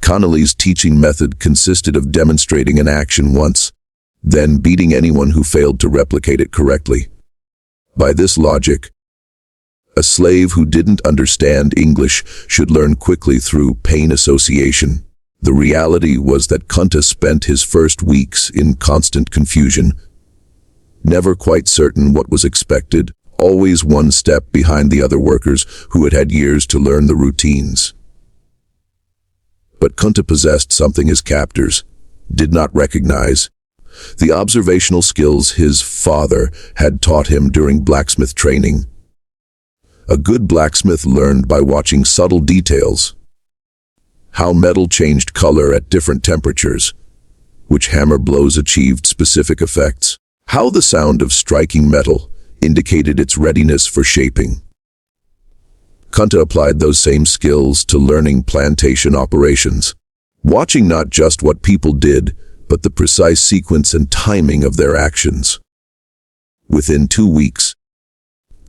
Connolly's teaching method consisted of demonstrating an action once, then beating anyone who failed to replicate it correctly. By this logic, a slave who didn't understand English should learn quickly through pain association. The reality was that Kunta spent his first weeks in constant confusion, never quite certain what was expected, always one step behind the other workers who had had years to learn the routines. But Kunta possessed something his captors did not recognize: the observational skills his father had taught him during blacksmith training. A good blacksmith learned by watching subtle details: how metal changed color at different temperatures, which hammer blows achieved specific effects, how the sound of striking metal indicated its readiness for shaping. Kunta applied those same skills to learning plantation operations, watching not just what people did, but the precise sequence and timing of their actions. Within 2 weeks,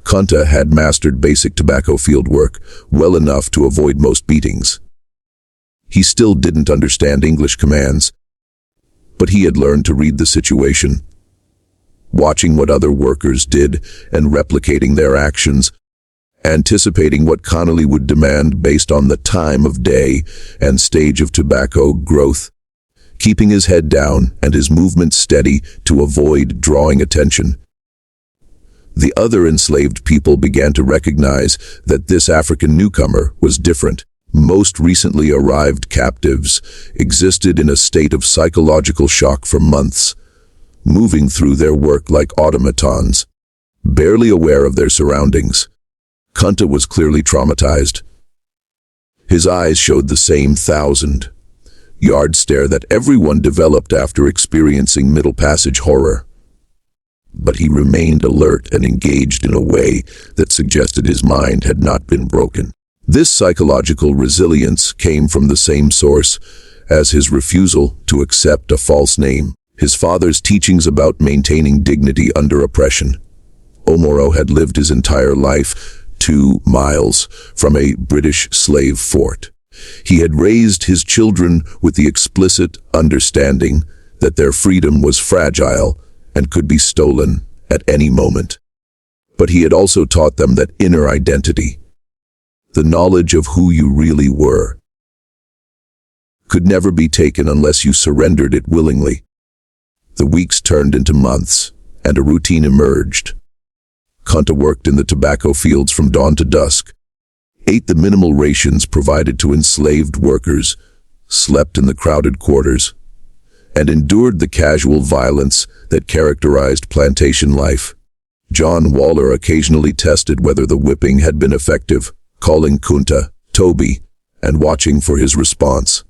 Kunta had mastered basic tobacco field work well enough to avoid most beatings. He still didn't understand English commands, but he had learned to read the situation. Watching what other workers did and replicating their actions, anticipating what Connolly would demand based on the time of day and stage of tobacco growth, keeping his head down and his movements steady to avoid drawing attention. The other enslaved people began to recognize that this African newcomer was different. Most recently arrived captives existed in a state of psychological shock for months, moving through their work like automatons, barely aware of their surroundings. Kunta was clearly traumatized. His eyes showed the same 1,000-yard stare that everyone developed after experiencing Middle Passage horror. But he remained alert and engaged in a way that suggested his mind had not been broken. This psychological resilience came from the same source as his refusal to accept a false name. His father's teachings about maintaining dignity under oppression. Omoro had lived his entire life 2 miles from a British slave fort. He had raised his children with the explicit understanding that their freedom was fragile and could be stolen at any moment. But he had also taught them that inner identity, the knowledge of who you really were, could never be taken unless you surrendered it willingly. The weeks turned into months, and a routine emerged. Kunta worked in the tobacco fields from dawn to dusk, ate the minimal rations provided to enslaved workers, slept in the crowded quarters, and endured the casual violence that characterized plantation life. John Waller occasionally tested whether the whipping had been effective, calling Kunta Toby and watching for his response.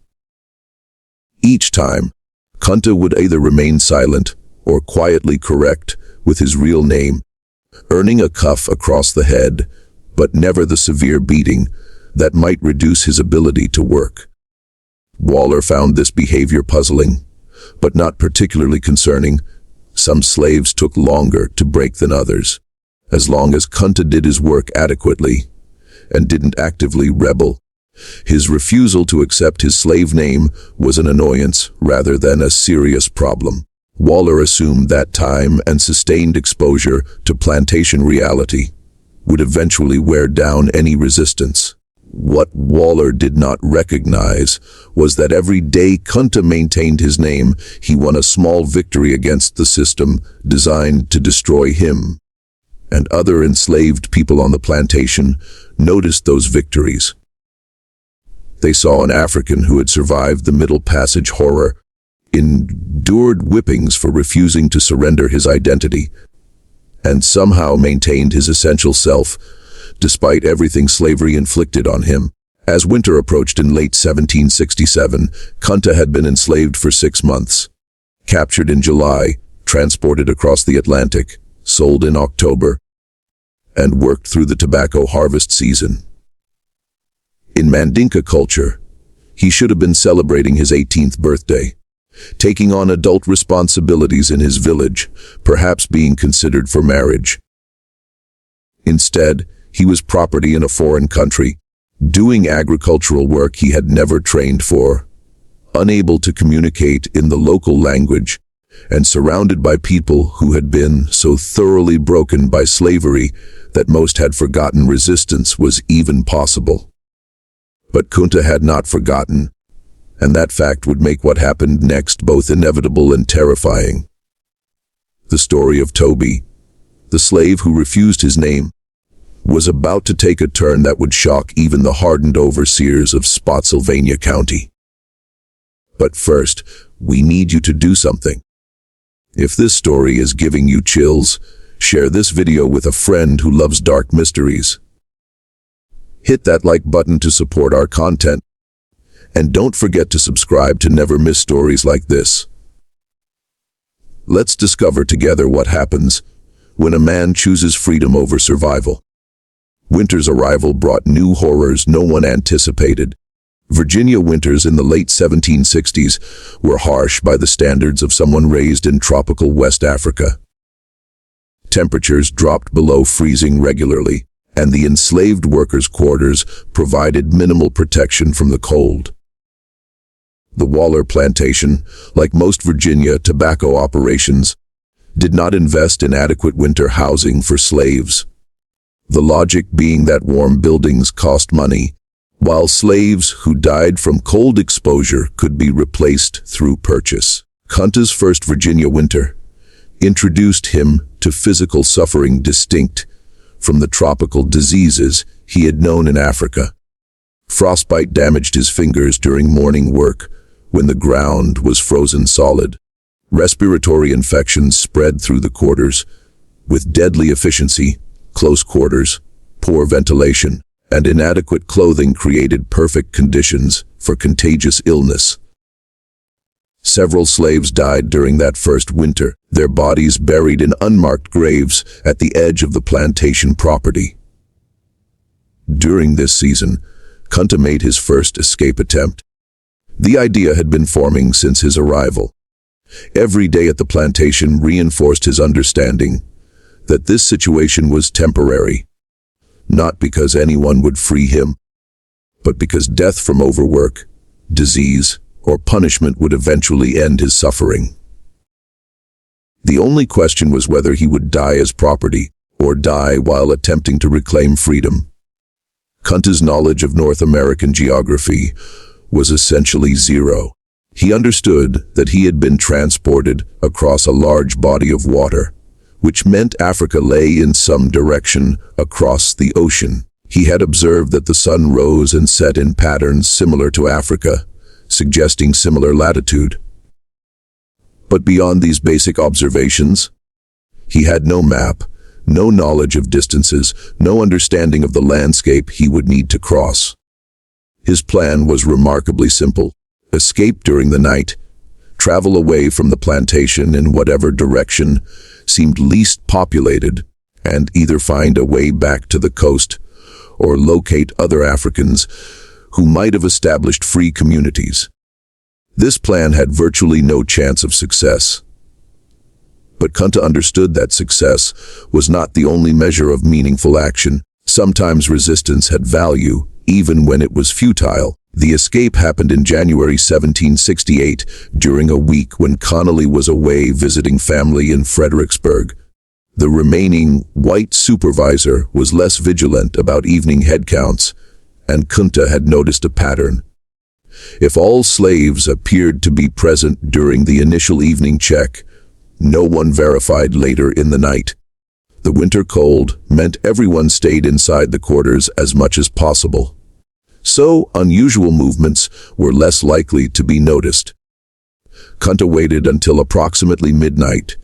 Each time, Kunta would either remain silent or quietly correct with his real name, earning a cuff across the head, but never the severe beating that might reduce his ability to work. Waller found this behavior puzzling, but not particularly concerning. Some slaves took longer to break than others. As long as Kunta did his work adequately and didn't actively rebel, his refusal to accept his slave name was an annoyance rather than a serious problem. Waller assumed that time and sustained exposure to plantation reality would eventually wear down any resistance. What Waller did not recognize was that every day Kunta maintained his name, he won a small victory against the system designed to destroy him. And other enslaved people on the plantation noticed those victories. They saw an African who had survived the Middle Passage horror, endured whippings for refusing to surrender his identity, and somehow maintained his essential self, despite everything slavery inflicted on him. As winter approached in late 1767, Kunta had been enslaved for 6 months. Captured in July, transported across the Atlantic, sold in October, and worked through the tobacco harvest season. In Mandinka culture, he should have been celebrating his 18th birthday, taking on adult responsibilities in his village, perhaps being considered for marriage. Instead, he was property in a foreign country, doing agricultural work he had never trained for, unable to communicate in the local language, and surrounded by people who had been so thoroughly broken by slavery that most had forgotten resistance was even possible. But Kunta had not forgotten, and that fact would make what happened next both inevitable and terrifying. The story of Toby, the slave who refused his name, was about to take a turn that would shock even the hardened overseers of Spotsylvania County. But first, we need you to do something. If this story is giving you chills, share this video with a friend who loves dark mysteries. Hit that like button to support our content, and don't forget to subscribe to never miss stories like this. Let's discover together what happens when a man chooses freedom over survival. Winter's arrival brought new horrors no one anticipated. Virginia winters in the late 1760s were harsh by the standards of someone raised in tropical West Africa. Temperatures dropped below freezing regularly, and the enslaved workers' quarters provided minimal protection from the cold. The Waller plantation, like most Virginia tobacco operations, did not invest in adequate winter housing for slaves. The logic being that warm buildings cost money, while slaves who died from cold exposure could be replaced through purchase. Kunta's first Virginia winter introduced him to physical suffering distinct from the tropical diseases he had known in Africa. Frostbite damaged his fingers during morning work when the ground was frozen solid. Respiratory infections spread through the quarters with deadly efficiency. Close quarters, poor ventilation, and inadequate clothing created perfect conditions for contagious illness. Several slaves died during that first winter, their bodies buried in unmarked graves at the edge of the plantation property. During this season, Kunta made his first escape attempt. The idea had been forming since his arrival. Every day at the plantation reinforced his understanding that this situation was temporary, not because anyone would free him, but because death from overwork, disease, or punishment would eventually end his suffering. The only question was whether he would die as property or die while attempting to reclaim freedom. Kunta's knowledge of North American geography was essentially zero. He understood that he had been transported across a large body of water, which meant Africa lay in some direction across the ocean. He had observed that the sun rose and set in patterns similar to Africa, suggesting similar latitude. But beyond these basic observations, he had no map, no knowledge of distances, no understanding of the landscape he would need to cross. His plan was remarkably simple: escape during the night, travel away from the plantation in whatever direction seemed least populated, and either find a way back to the coast or locate other Africans who might have established free communities. This plan had virtually no chance of success. But Kunta understood that success was not the only measure of meaningful action. Sometimes resistance had value, even when it was futile. The escape happened in January 1768, during a week when Connolly was away visiting family in Fredericksburg. The remaining white supervisor was less vigilant about evening headcounts, and Kunta had noticed a pattern. If all slaves appeared to be present during the initial evening check, no one verified later in the night. The winter cold meant everyone stayed inside the quarters as much as possible, so unusual movements were less likely to be noticed. Kunta waited until approximately midnight,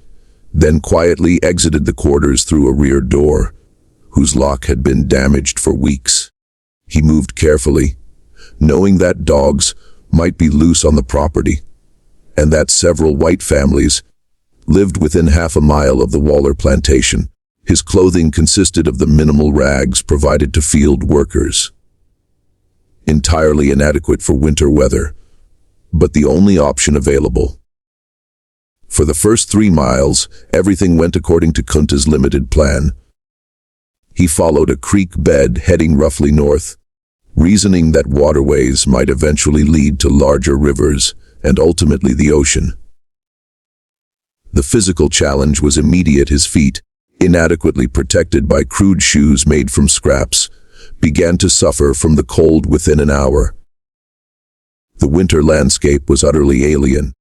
then quietly exited the quarters through a rear door, whose lock had been damaged for weeks. He moved carefully, knowing that dogs might be loose on the property, and that several white families lived within half a mile of the Waller plantation. His clothing consisted of the minimal rags provided to field workers, entirely inadequate for winter weather, but the only option available. For the first 3 miles, everything went according to Kunta's limited plan. He followed a creek bed heading roughly north, reasoning that waterways might eventually lead to larger rivers and ultimately the ocean. The physical challenge was immediate. His feet, inadequately protected by crude shoes made from scraps, began to suffer from the cold within an hour. The winter landscape was utterly alien,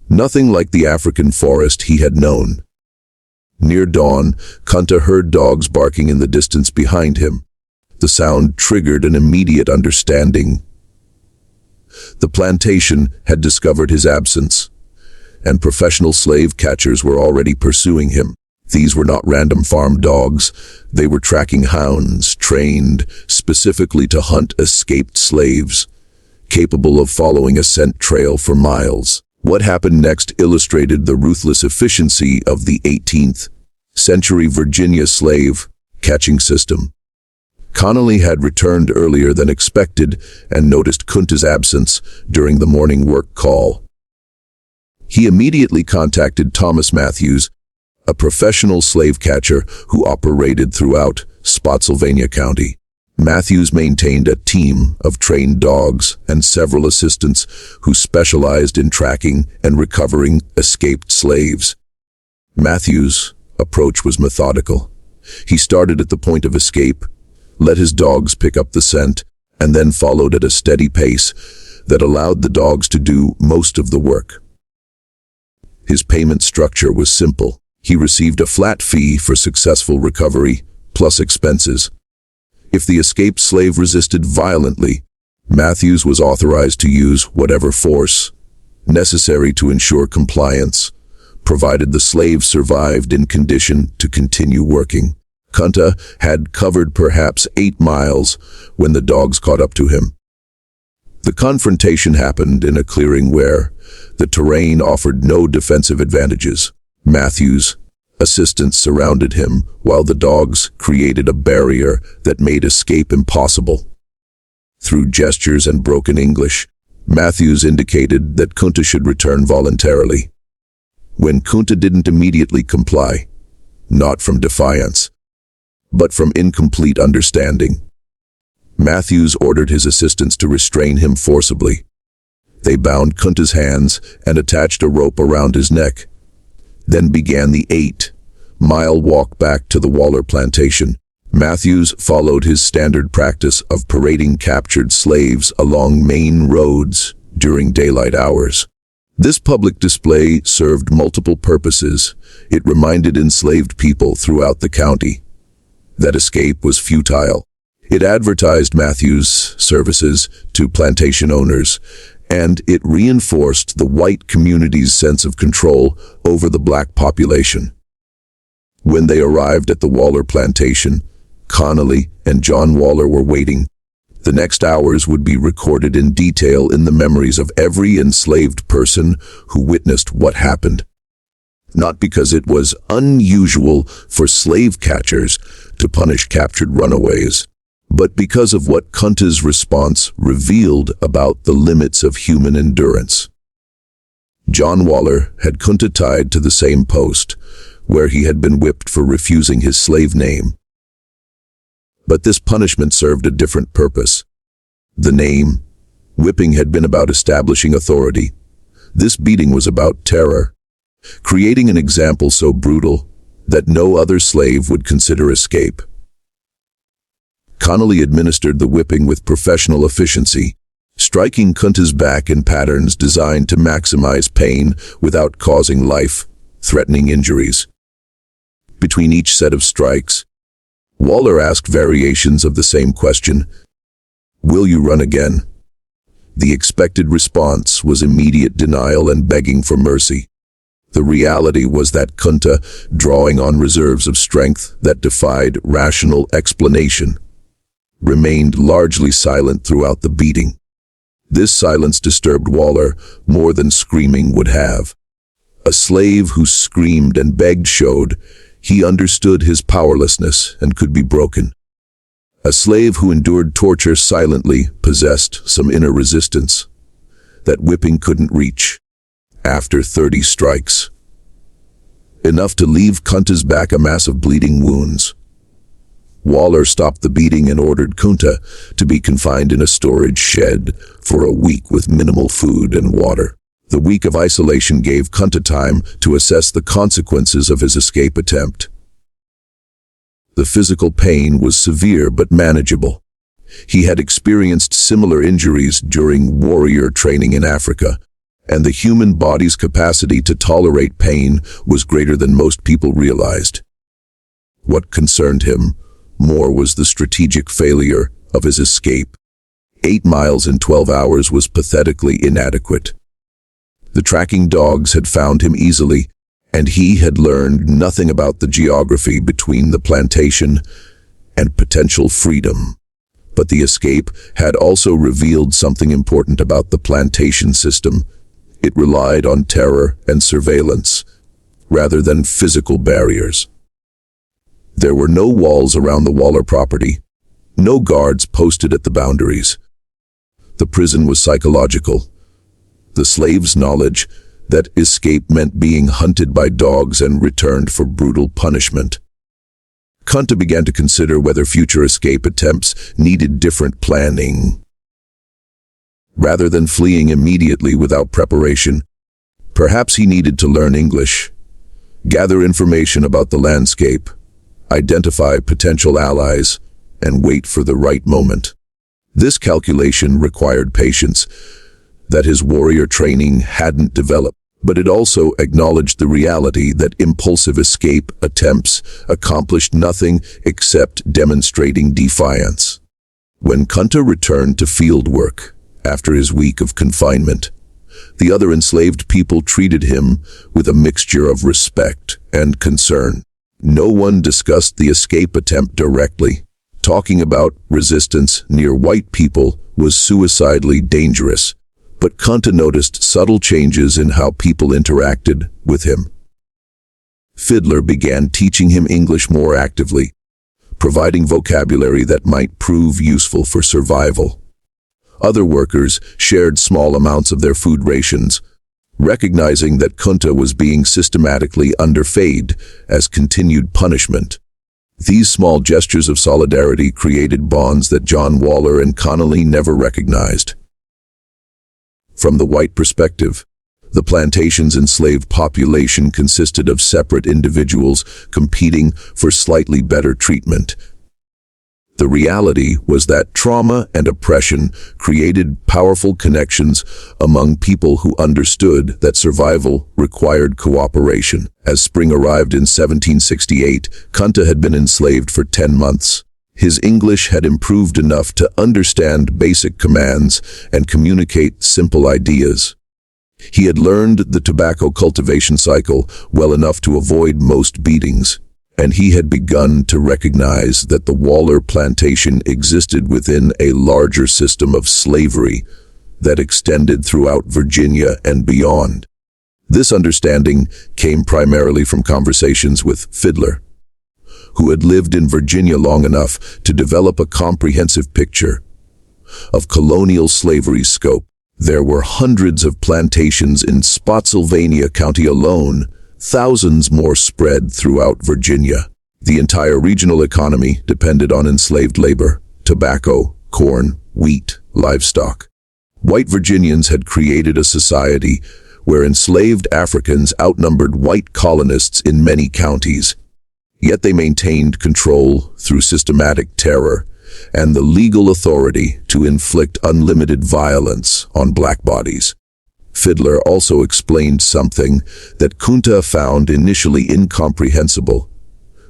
nothing like the African forest he had known. Near dawn, Kunta heard dogs barking in the distance behind him. The sound triggered an immediate understanding. The plantation had discovered his absence, and professional slave catchers were already pursuing him. These were not random farm dogs. They were tracking hounds, trained specifically to hunt escaped slaves, capable of following a scent trail for miles. What happened next illustrated the ruthless efficiency of the 18th century Virginia slave catching system. Connolly had returned earlier than expected and noticed Kunta's absence during the morning work call. He immediately contacted Thomas Matthews, a professional slave catcher who operated throughout Spotsylvania County. Matthews maintained a team of trained dogs and several assistants who specialized in tracking and recovering escaped slaves. Matthews' approach was methodical. He started at the point of escape, let his dogs pick up the scent, and then followed at a steady pace that allowed the dogs to do most of the work. His payment structure was simple. He received a flat fee for successful recovery, plus expenses. If the escaped slave resisted violently, Matthews was authorized to use whatever force necessary to ensure compliance, provided the slave survived in condition to continue working. Kunta had covered perhaps 8 miles when the dogs caught up to him. The confrontation happened in a clearing where the terrain offered no defensive advantages. Matthews' assistants surrounded him while the dogs created a barrier that made escape impossible. Through gestures and broken English, Matthews indicated that Kunta should return voluntarily. When Kunta didn't immediately comply, not from defiance, but from incomplete understanding, Matthews ordered his assistants to restrain him forcibly. They bound Kunta's hands and attached a rope around his neck, then began the 8-mile walk back to the Waller plantation. Matthews followed his standard practice of parading captured slaves along main roads during daylight hours. This public display served multiple purposes. It reminded enslaved people throughout the county that escape was futile. It advertised Matthews' services to plantation owners, and it reinforced the white community's sense of control over the black population. When they arrived at the Waller plantation, Connolly and John Waller were waiting. The next hours would be recorded in detail in the memories of every enslaved person who witnessed what happened. Not because it was unusual for slave catchers to punish captured runaways, but because of what Kunta's response revealed about the limits of human endurance. John Waller had Kunta tied to the same post, where he had been whipped for refusing his slave name. But this punishment served a different purpose. The name, whipping, had been about establishing authority. This beating was about terror, creating an example so brutal that no other slave would consider escape. Connolly administered the whipping with professional efficiency, striking Kunta's back in patterns designed to maximize pain without causing life-threatening injuries. Between each set of strikes, Waller asked variations of the same question: "Will you run again?" The expected response was immediate denial and begging for mercy. The reality was that Kunta, drawing on reserves of strength that defied rational explanation, remained largely silent throughout the beating. This silence disturbed Waller more than screaming would have. A slave who screamed and begged showed he understood his powerlessness and could be broken. A slave who endured torture silently possessed some inner resistance that whipping couldn't reach. After 30 strikes, enough to leave Kunta's back a mass of bleeding wounds, Waller stopped the beating and ordered Kunta to be confined in a storage shed for a week with minimal food and water. The week of isolation gave Kunta time to assess the consequences of his escape attempt. The physical pain was severe but manageable. He had experienced similar injuries during warrior training in Africa, and the human body's capacity to tolerate pain was greater than most people realized. What concerned him more was the strategic failure of his escape. 8 miles in 12 hours was pathetically inadequate. The tracking dogs had found him easily, and he had learned nothing about the geography between the plantation and potential freedom. But the escape had also revealed something important about the plantation system. It relied on terror and surveillance, rather than physical barriers. There were no walls around the Waller property, no guards posted at the boundaries. The prison was psychological. The slave's knowledge that escape meant being hunted by dogs and returned for brutal punishment. Kunta began to consider whether future escape attempts needed different planning. Rather than fleeing immediately without preparation, perhaps he needed to learn English, gather information about the landscape, identify potential allies, and wait for the right moment. This calculation required patience that his warrior training hadn't developed, but it also acknowledged the reality that impulsive escape attempts accomplished nothing except demonstrating defiance. When Kunta returned to field work after his week of confinement, the other enslaved people treated him with a mixture of respect and concern. No one discussed the escape attempt directly. Talking about resistance near white people was suicidally dangerous, but Kunta noticed subtle changes in how people interacted with him. Fiddler began teaching him English more actively, providing vocabulary that might prove useful for survival. Other workers shared small amounts of their food rations, recognizing that Kunta was being systematically underfed as continued punishment. These small gestures of solidarity created bonds that John Waller and Connolly never recognized. From the white perspective, the plantation's enslaved population consisted of separate individuals competing for slightly better treatment. The reality was that trauma and oppression created powerful connections among people who understood that survival required cooperation. As spring arrived in 1768, Kunta had been enslaved for 10 months. His English had improved enough to understand basic commands and communicate simple ideas. He had learned the tobacco cultivation cycle well enough to avoid most beatings, and he had begun to recognize that the Waller plantation existed within a larger system of slavery that extended throughout Virginia and beyond. This understanding came primarily from conversations with Fiddler, who had lived in Virginia long enough to develop a comprehensive picture of colonial slavery's scope. There were hundreds of plantations in Spotsylvania County alone, thousands more spread throughout Virginia. The entire regional economy depended on enslaved labor, tobacco, corn, wheat, livestock. White Virginians had created a society where enslaved Africans outnumbered white colonists in many counties. Yet they maintained control through systematic terror and the legal authority to inflict unlimited violence on black bodies. Fiddler also explained something that Kunta found initially incomprehensible.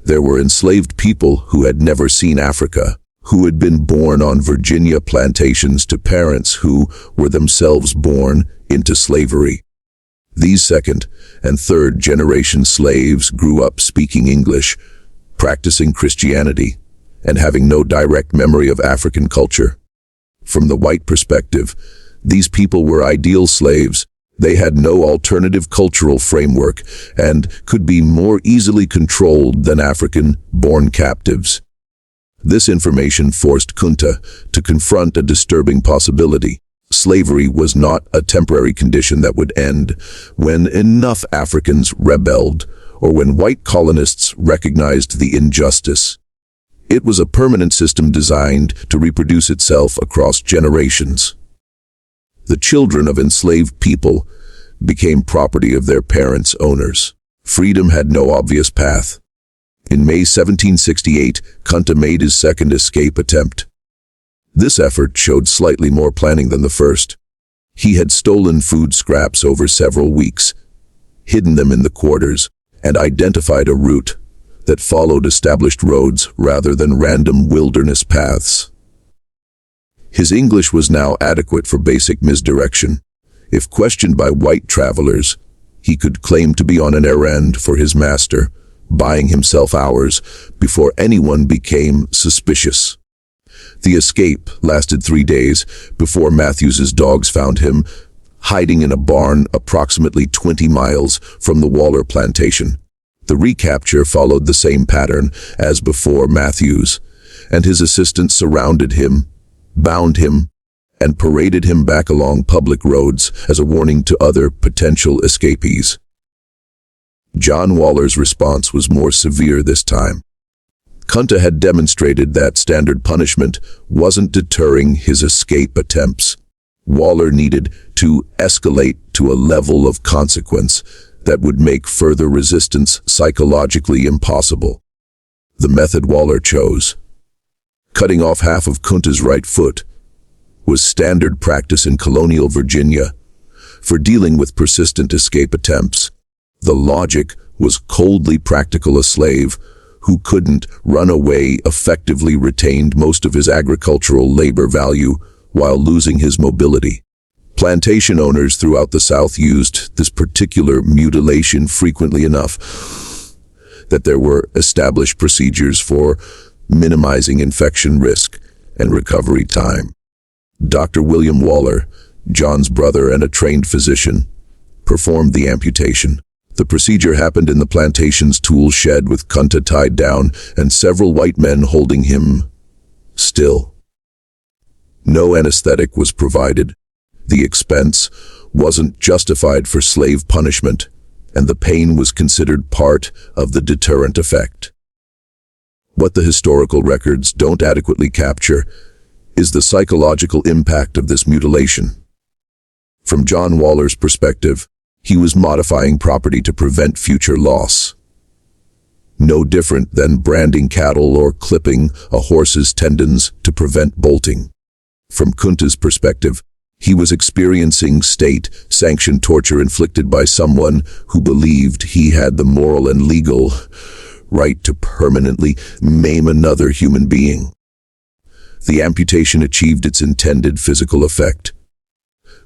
There were enslaved people who had never seen Africa, who had been born on Virginia plantations to parents who were themselves born into slavery. These second and third generation slaves grew up speaking English, practicing Christianity, and having no direct memory of African culture. From the white perspective, these people were ideal slaves. They had no alternative cultural framework and could be more easily controlled than African-born captives. This information forced Kunta to confront a disturbing possibility. Slavery was not a temporary condition that would end when enough Africans rebelled or when white colonists recognized the injustice. It was a permanent system designed to reproduce itself across generations. The children of enslaved people became property of their parents' owners. Freedom had no obvious path. In May 1768, Kunta made his second escape attempt. This effort showed slightly more planning than the first. He had stolen food scraps over several weeks, hidden them in the quarters, and identified a route that followed established roads rather than random wilderness paths. His English was now adequate for basic misdirection. If questioned by white travelers, he could claim to be on an errand for his master, buying himself hours before anyone became suspicious. The escape lasted 3 days before Matthews's dogs found him hiding in a barn approximately 20 miles from the Waller plantation. The recapture followed the same pattern as before Matthews, and his assistants surrounded him, bound him, and paraded him back along public roads as a warning to other potential escapees. John Waller's response was more severe this time. Kunta had demonstrated that standard punishment wasn't deterring his escape attempts. Waller needed to escalate to a level of consequence that would make further resistance psychologically impossible. The method Waller chose, cutting off half of Kunta's right foot, was standard practice in colonial Virginia for dealing with persistent escape attempts. The logic was coldly practical. A slave who couldn't run away effectively retained most of his agricultural labor value while losing his mobility. Plantation owners throughout the South used this particular mutilation frequently enough that there were established procedures for minimizing infection risk and recovery time. Dr. William Waller, John's brother and a trained physician, performed the amputation. The procedure happened in the plantation's tool shed with Kunta tied down and several white men holding him still. No anesthetic was provided. The expense wasn't justified for slave punishment, and the pain was considered part of the deterrent effect. What the historical records don't adequately capture is the psychological impact of this mutilation. From John Waller's perspective, he was modifying property to prevent future loss. No different than branding cattle or clipping a horse's tendons to prevent bolting. From Kunta's perspective, he was experiencing state-sanctioned torture inflicted by someone who believed he had the moral and legal right to permanently maim another human being. The amputation achieved its intended physical effect.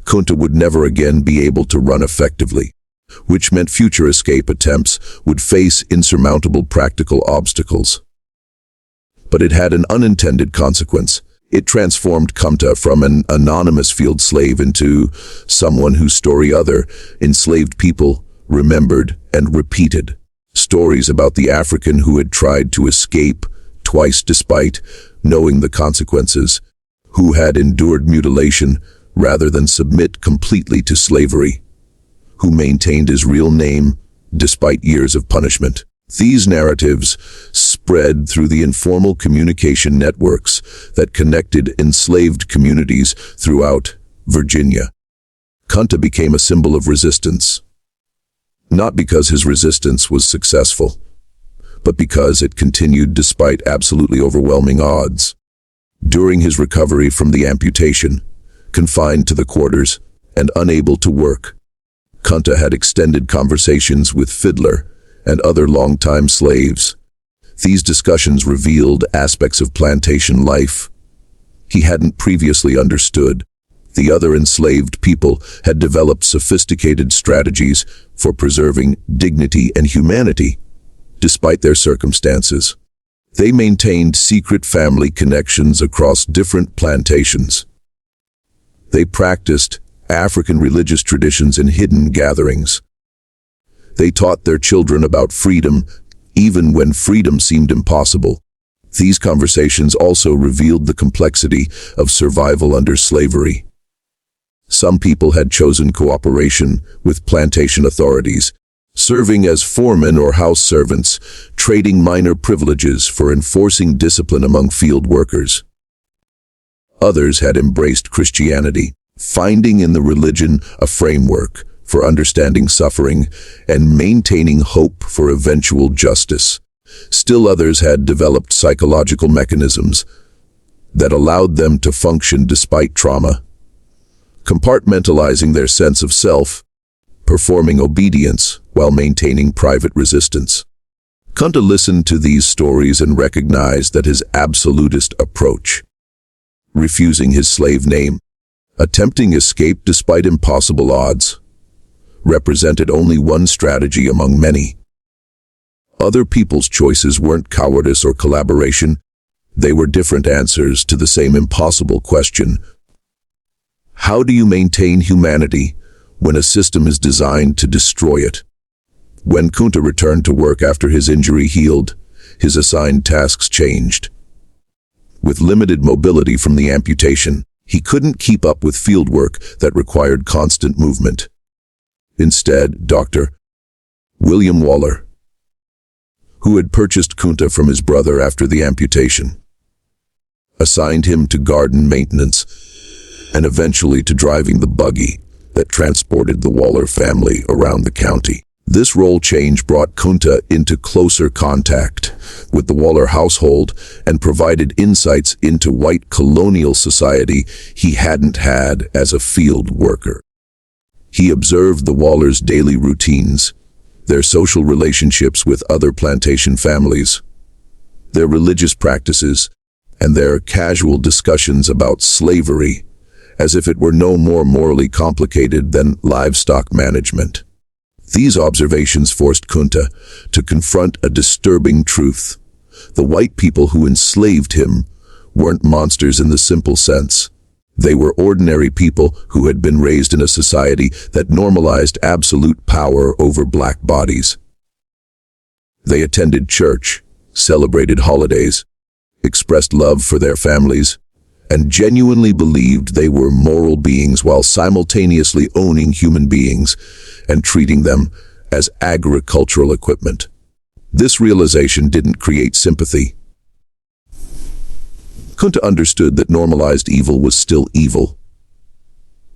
Kunta would never again be able to run effectively, which meant future escape attempts would face insurmountable practical obstacles. But it had an unintended consequence. It transformed Kunta from an anonymous field slave into someone whose story other enslaved people remembered and repeated. Stories about the African who had tried to escape twice despite knowing the consequences, who had endured mutilation rather than submit completely to slavery, who maintained his real name despite years of punishment. These narratives spread through the informal communication networks that connected enslaved communities throughout Virginia. Kunta became a symbol of resistance, not because his resistance was successful, but because it continued despite absolutely overwhelming odds. During his recovery from the amputation, confined to the quarters and unable to work, Kunta had extended conversations with Fiddler and other longtime slaves. These discussions revealed aspects of plantation life he hadn't previously understood. The other enslaved people had developed sophisticated strategies for preserving dignity and humanity, despite their circumstances. They maintained secret family connections across different plantations. They practiced African religious traditions in hidden gatherings. They taught their children about freedom, even when freedom seemed impossible. These conversations also revealed the complexity of survival under slavery. Some people had chosen cooperation with plantation authorities, serving as foremen or house servants, trading minor privileges for enforcing discipline among field workers. Others had embraced Christianity, finding in the religion a framework for understanding suffering and maintaining hope for eventual justice. Still others had developed psychological mechanisms that allowed them to function despite trauma, compartmentalizing their sense of self, performing obedience while maintaining private resistance. Kunta listened to these stories and recognized that his absolutist approach, refusing his slave name, attempting escape despite impossible odds, represented only one strategy among many. Other people's choices weren't cowardice or collaboration. They were different answers to the same impossible question. How do you maintain humanity when a system is designed to destroy it? When Kunta returned to work after his injury healed, his assigned tasks changed. With limited mobility from the amputation, he couldn't keep up with field work that required constant movement. Instead, Dr. William Waller, who had purchased Kunta from his brother after the amputation, assigned him to garden maintenance and eventually to driving the buggy that transported the Waller family around the county. This role change brought Kunta into closer contact with the Waller household and provided insights into white colonial society he hadn't had as a field worker. He observed the Wallers' daily routines, their social relationships with other plantation families, their religious practices, and their casual discussions about slavery, as if it were no more morally complicated than livestock management. These observations forced Kunta to confront a disturbing truth. The white people who enslaved him weren't monsters in the simple sense. They were ordinary people who had been raised in a society that normalized absolute power over black bodies. They attended church, celebrated holidays, expressed love for their families, and genuinely believed they were moral beings while simultaneously owning human beings and treating them as agricultural equipment. This realization didn't create sympathy. Kunta understood that normalized evil was still evil,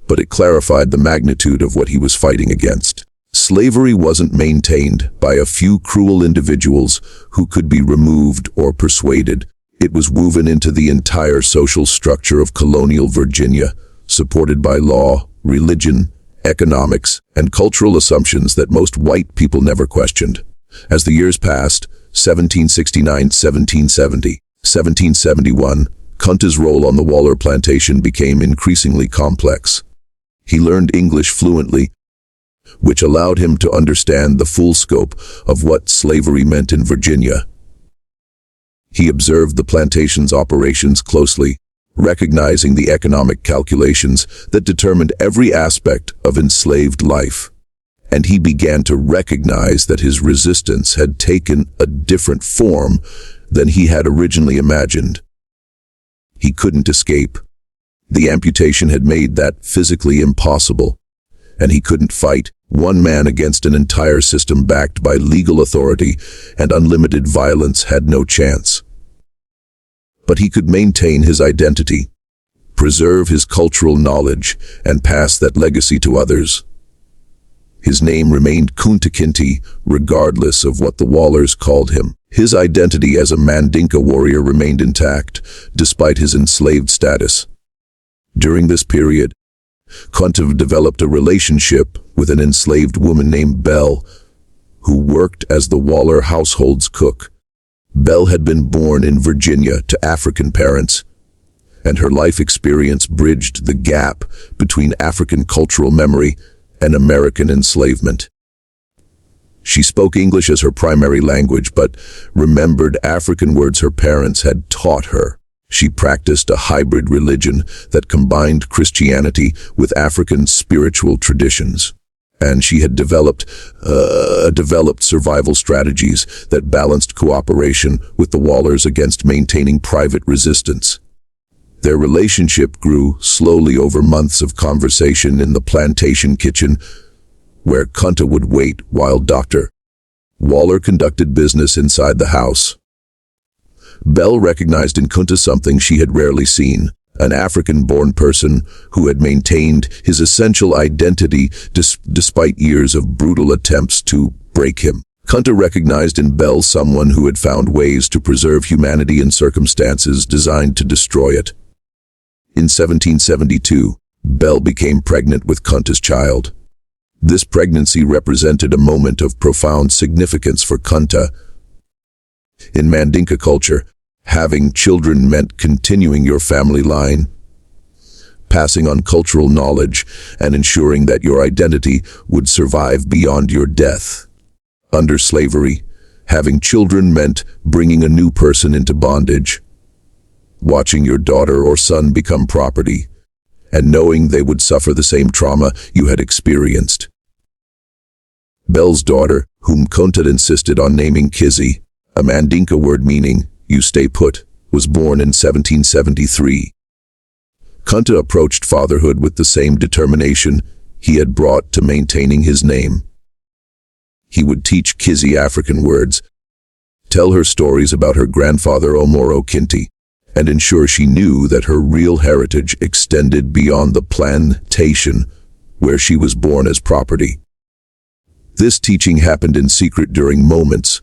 but it clarified the magnitude of what he was fighting against. Slavery wasn't maintained by a few cruel individuals who could be removed or persuaded. It was woven into the entire social structure of colonial Virginia, supported by law, religion, economics, and cultural assumptions that most white people never questioned. As the years passed, 1769, 1770, 1771, Kunta's role on the Waller plantation became increasingly complex. He learned English fluently, which allowed him to understand the full scope of what slavery meant in Virginia. He observed the plantation's operations closely, recognizing the economic calculations that determined every aspect of enslaved life. And he began to recognize that his resistance had taken a different form than he had originally imagined. He couldn't escape. The amputation had made that physically impossible, and he couldn't fight one man against an entire system backed by legal authority, and unlimited violence had no chance. But he could maintain his identity, preserve his cultural knowledge, and pass that legacy to others. His name remained Kunta Kinte, regardless of what the Wallers called him. His identity as a Mandinka warrior remained intact, despite his enslaved status. During this period, Kunta developed a relationship with an enslaved woman named Belle, who worked as the Waller household's cook. Belle had been born in Virginia to African parents, and her life experience bridged the gap between African cultural memory and American enslavement. She spoke English as her primary language, but remembered African words her parents had taught her. She practiced a hybrid religion that combined Christianity with African spiritual traditions. And she had developed survival strategies that balanced cooperation with the Wallers against maintaining private resistance. Their relationship grew slowly over months of conversation in the plantation kitchen, where Kunta would wait while Dr. Waller conducted business inside the house. Belle recognized in Kunta something she had rarely seen, an African-born person who had maintained his essential identity despite years of brutal attempts to break him. Kunta recognized in Belle someone who had found ways to preserve humanity in circumstances designed to destroy it. In 1772, Belle became pregnant with Kunta's child. This pregnancy represented a moment of profound significance for Kunta. In Mandinka culture, having children meant continuing your family line, passing on cultural knowledge, and ensuring that your identity would survive beyond your death. Under slavery, having children meant bringing a new person into bondage, watching your daughter or son become property, and knowing they would suffer the same trauma you had experienced. Belle's daughter, whom Kunta insisted on naming Kizzy, a Mandinka word meaning "you stay put," was born in 1773. Kunta approached fatherhood with the same determination he had brought to maintaining his name. He would teach Kizzy African words, tell her stories about her grandfather Omoro Kinti, and ensure she knew that her real heritage extended beyond the plantation where she was born as property. This teaching happened in secret during moments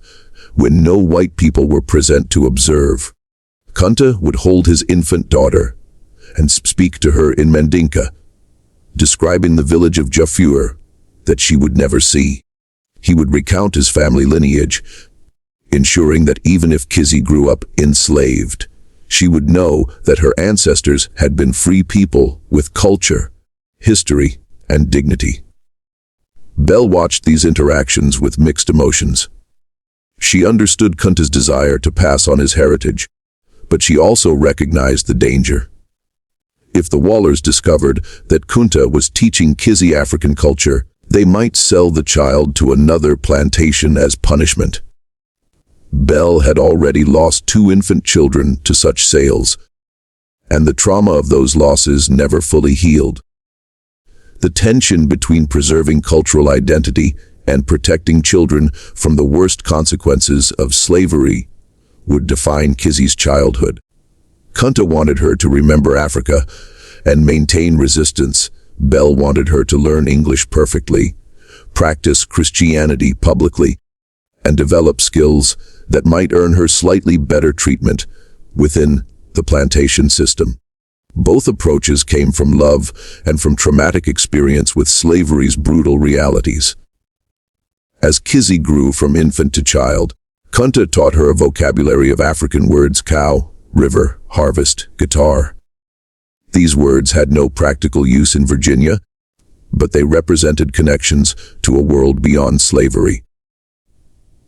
when no white people were present to observe. Kunta would hold his infant daughter and speak to her in Mandinka, describing the village of Jafur that she would never see. He would recount his family lineage, ensuring that even if Kizzy grew up enslaved, she would know that her ancestors had been free people with culture, history, and dignity. Belle watched these interactions with mixed emotions. She understood Kunta's desire to pass on his heritage, but she also recognized the danger. If the Wallers discovered that Kunta was teaching Kizzy African culture, they might sell the child to another plantation as punishment. Belle had already lost 2 infant children to such sales, and the trauma of those losses never fully healed. The tension between preserving cultural identity and protecting children from the worst consequences of slavery would define Kizzy's childhood. Kunta wanted her to remember Africa and maintain resistance. Belle wanted her to learn English perfectly, practice Christianity publicly, and develop skills that might earn her slightly better treatment within the plantation system. Both approaches came from love and from traumatic experience with slavery's brutal realities. As Kizzy grew from infant to child, Kunta taught her a vocabulary of African words: cow, river, harvest, guitar. These words had no practical use in Virginia, but they represented connections to a world beyond slavery.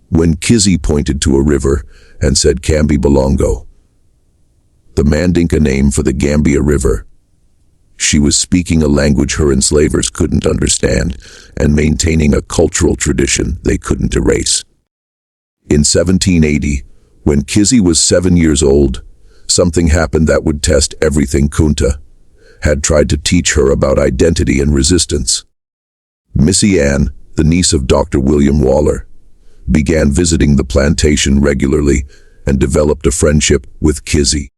When Kizzy pointed to a river and said Kambi Balongo, the Mandinka name for the Gambia River, she was speaking a language her enslavers couldn't understand and maintaining a cultural tradition they couldn't erase. In 1780, when Kizzy was 7 years old, something happened that would test everything Kunta had tried to teach her about identity and resistance. Missy Ann, the niece of Dr. William Waller, began visiting the plantation regularly and developed a friendship with Kizzy.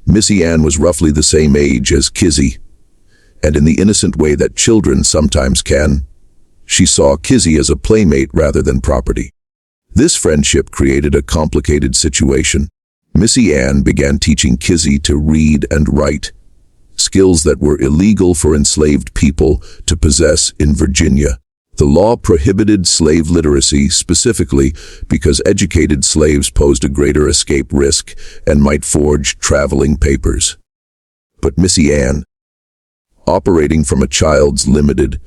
Missy Ann was roughly the same age as Kizzy, and in the innocent way that children sometimes can, she saw Kizzy as a playmate rather than property. This friendship created a complicated situation. Missy Ann began teaching Kizzy to read and write, skills that were illegal for enslaved people to possess in Virginia. The law prohibited slave literacy specifically because educated slaves posed a greater escape risk and might forge traveling papers. But Missy Ann, operating from a child's limited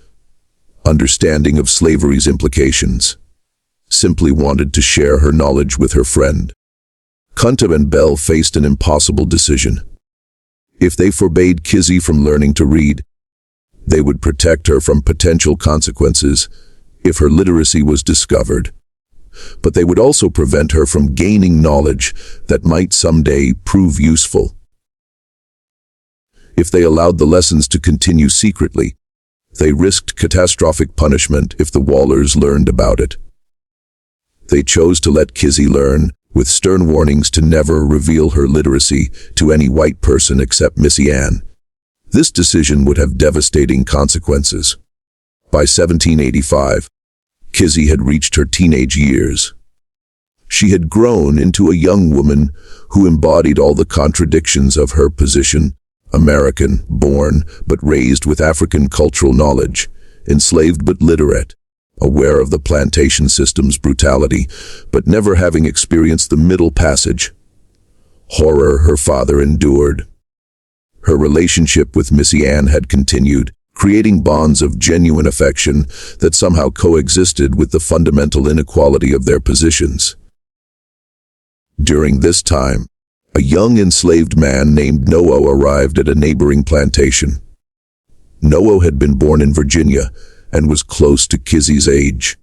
understanding of slavery's implications, simply wanted to share her knowledge with her friend. Kunta and Bell faced an impossible decision. If they forbade Kizzy from learning to read, they would protect her from potential consequences if her literacy was discovered. But they would also prevent her from gaining knowledge that might someday prove useful. If they allowed the lessons to continue secretly, they risked catastrophic punishment if the Wallers learned about it. They chose to let Kizzy learn, with stern warnings to never reveal her literacy to any white person except Missy Ann. This decision would have devastating consequences. By 1785, Kizzy had reached her teenage years. She had grown into a young woman who embodied all the contradictions of her position: American, born but raised with African cultural knowledge, enslaved but literate, aware of the plantation system's brutality, but never having experienced the Middle Passage. Horror her father endured. Her relationship with Missy Ann had continued, creating bonds of genuine affection that somehow coexisted with the fundamental inequality of their positions. During this time, a young enslaved man named Noah arrived at a neighboring plantation. Noah had been born in Virginia and was close to Kizzy's age.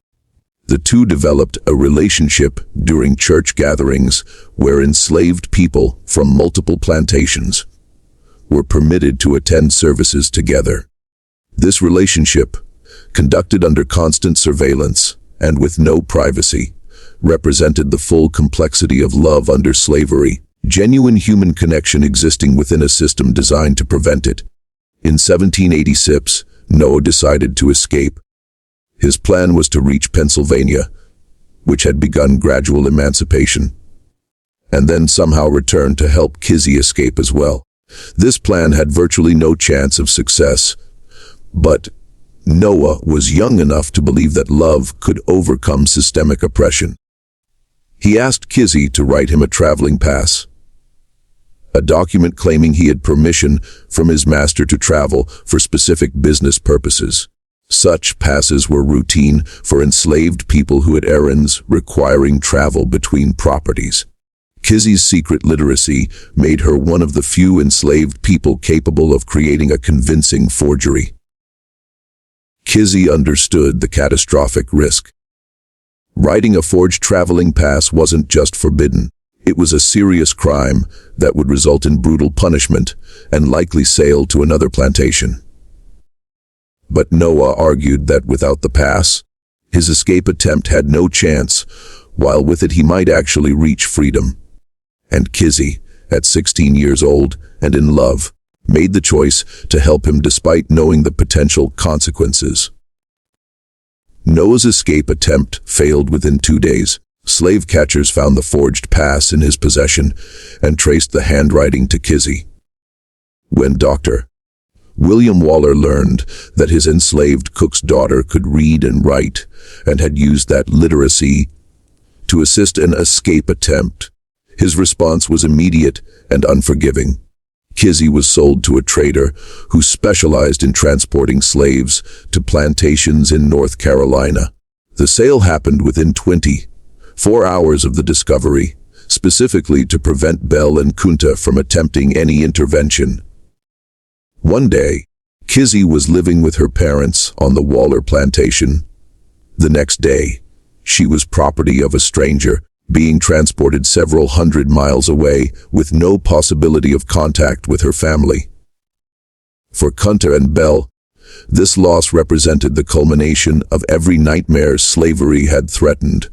The two developed a relationship during church gatherings where enslaved people from multiple plantations were permitted to attend services together. This relationship, conducted under constant surveillance and with no privacy, represented the full complexity of love under slavery, genuine human connection existing within a system designed to prevent it. In 1786, Noah decided to escape. His plan was to reach Pennsylvania, which had begun gradual emancipation, and then somehow return to help Kizzy escape as well. This plan had virtually no chance of success, but Noah was young enough to believe that love could overcome systemic oppression. He asked Kizzy to write him a traveling pass, a document claiming he had permission from his master to travel for specific business purposes. Such passes were routine for enslaved people who had errands requiring travel between properties. Kizzy's secret literacy made her one of the few enslaved people capable of creating a convincing forgery. Kizzy understood the catastrophic risk. Writing a forged traveling pass wasn't just forbidden. It was a serious crime that would result in brutal punishment and likely sale to another plantation. But Noah argued that without the pass, his escape attempt had no chance, while with it he might actually reach freedom. And Kizzy, at 16 years old and in love, made the choice to help him despite knowing the potential consequences. Noah's escape attempt failed within 2 days. Slave catchers found the forged pass in his possession and traced the handwriting to Kizzy. When Dr. William Waller learned that his enslaved cook's daughter could read and write and had used that literacy to assist an escape attempt, his response was immediate and unforgiving. Kizzy was sold to a trader who specialized in transporting slaves to plantations in North Carolina. The sale happened within 24 hours of the discovery, specifically to prevent Bell and Kunta from attempting any intervention. One day, Kizzy was living with her parents on the Waller plantation. The next day, she was property of a stranger, being transported several hundred miles away with no possibility of contact with her family. For Kunta and Bell, this loss represented the culmination of every nightmare slavery had threatened.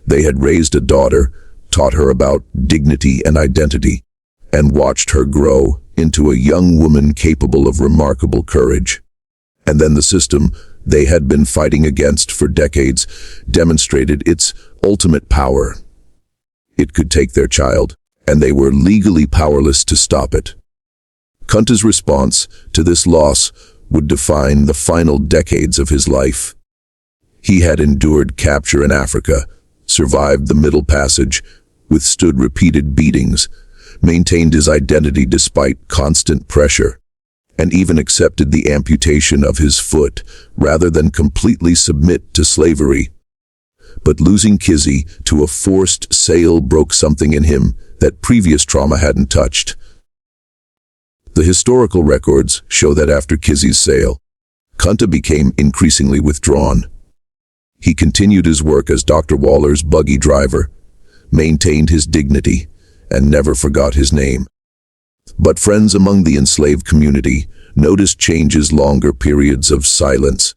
They had raised a daughter, taught her about dignity and identity, and watched her grow into a young woman capable of remarkable courage. And then the system they had been fighting against for decades demonstrated its ultimate power. It could take their child, and they were legally powerless to stop it. Kunta's response to this loss would define the final decades of his life. He had endured capture in Africa, survived the Middle Passage, withstood repeated beatings, maintained his identity despite constant pressure, and even accepted the amputation of his foot rather than completely submit to slavery. But losing Kizzy to a forced sale broke something in him that previous trauma hadn't touched. The historical records show that after Kizzy's sale, Kunta became increasingly withdrawn. He continued his work as Dr. Waller's buggy driver, maintained his dignity, and never forgot his name. But friends among the enslaved community noticed changes: longer periods of silence,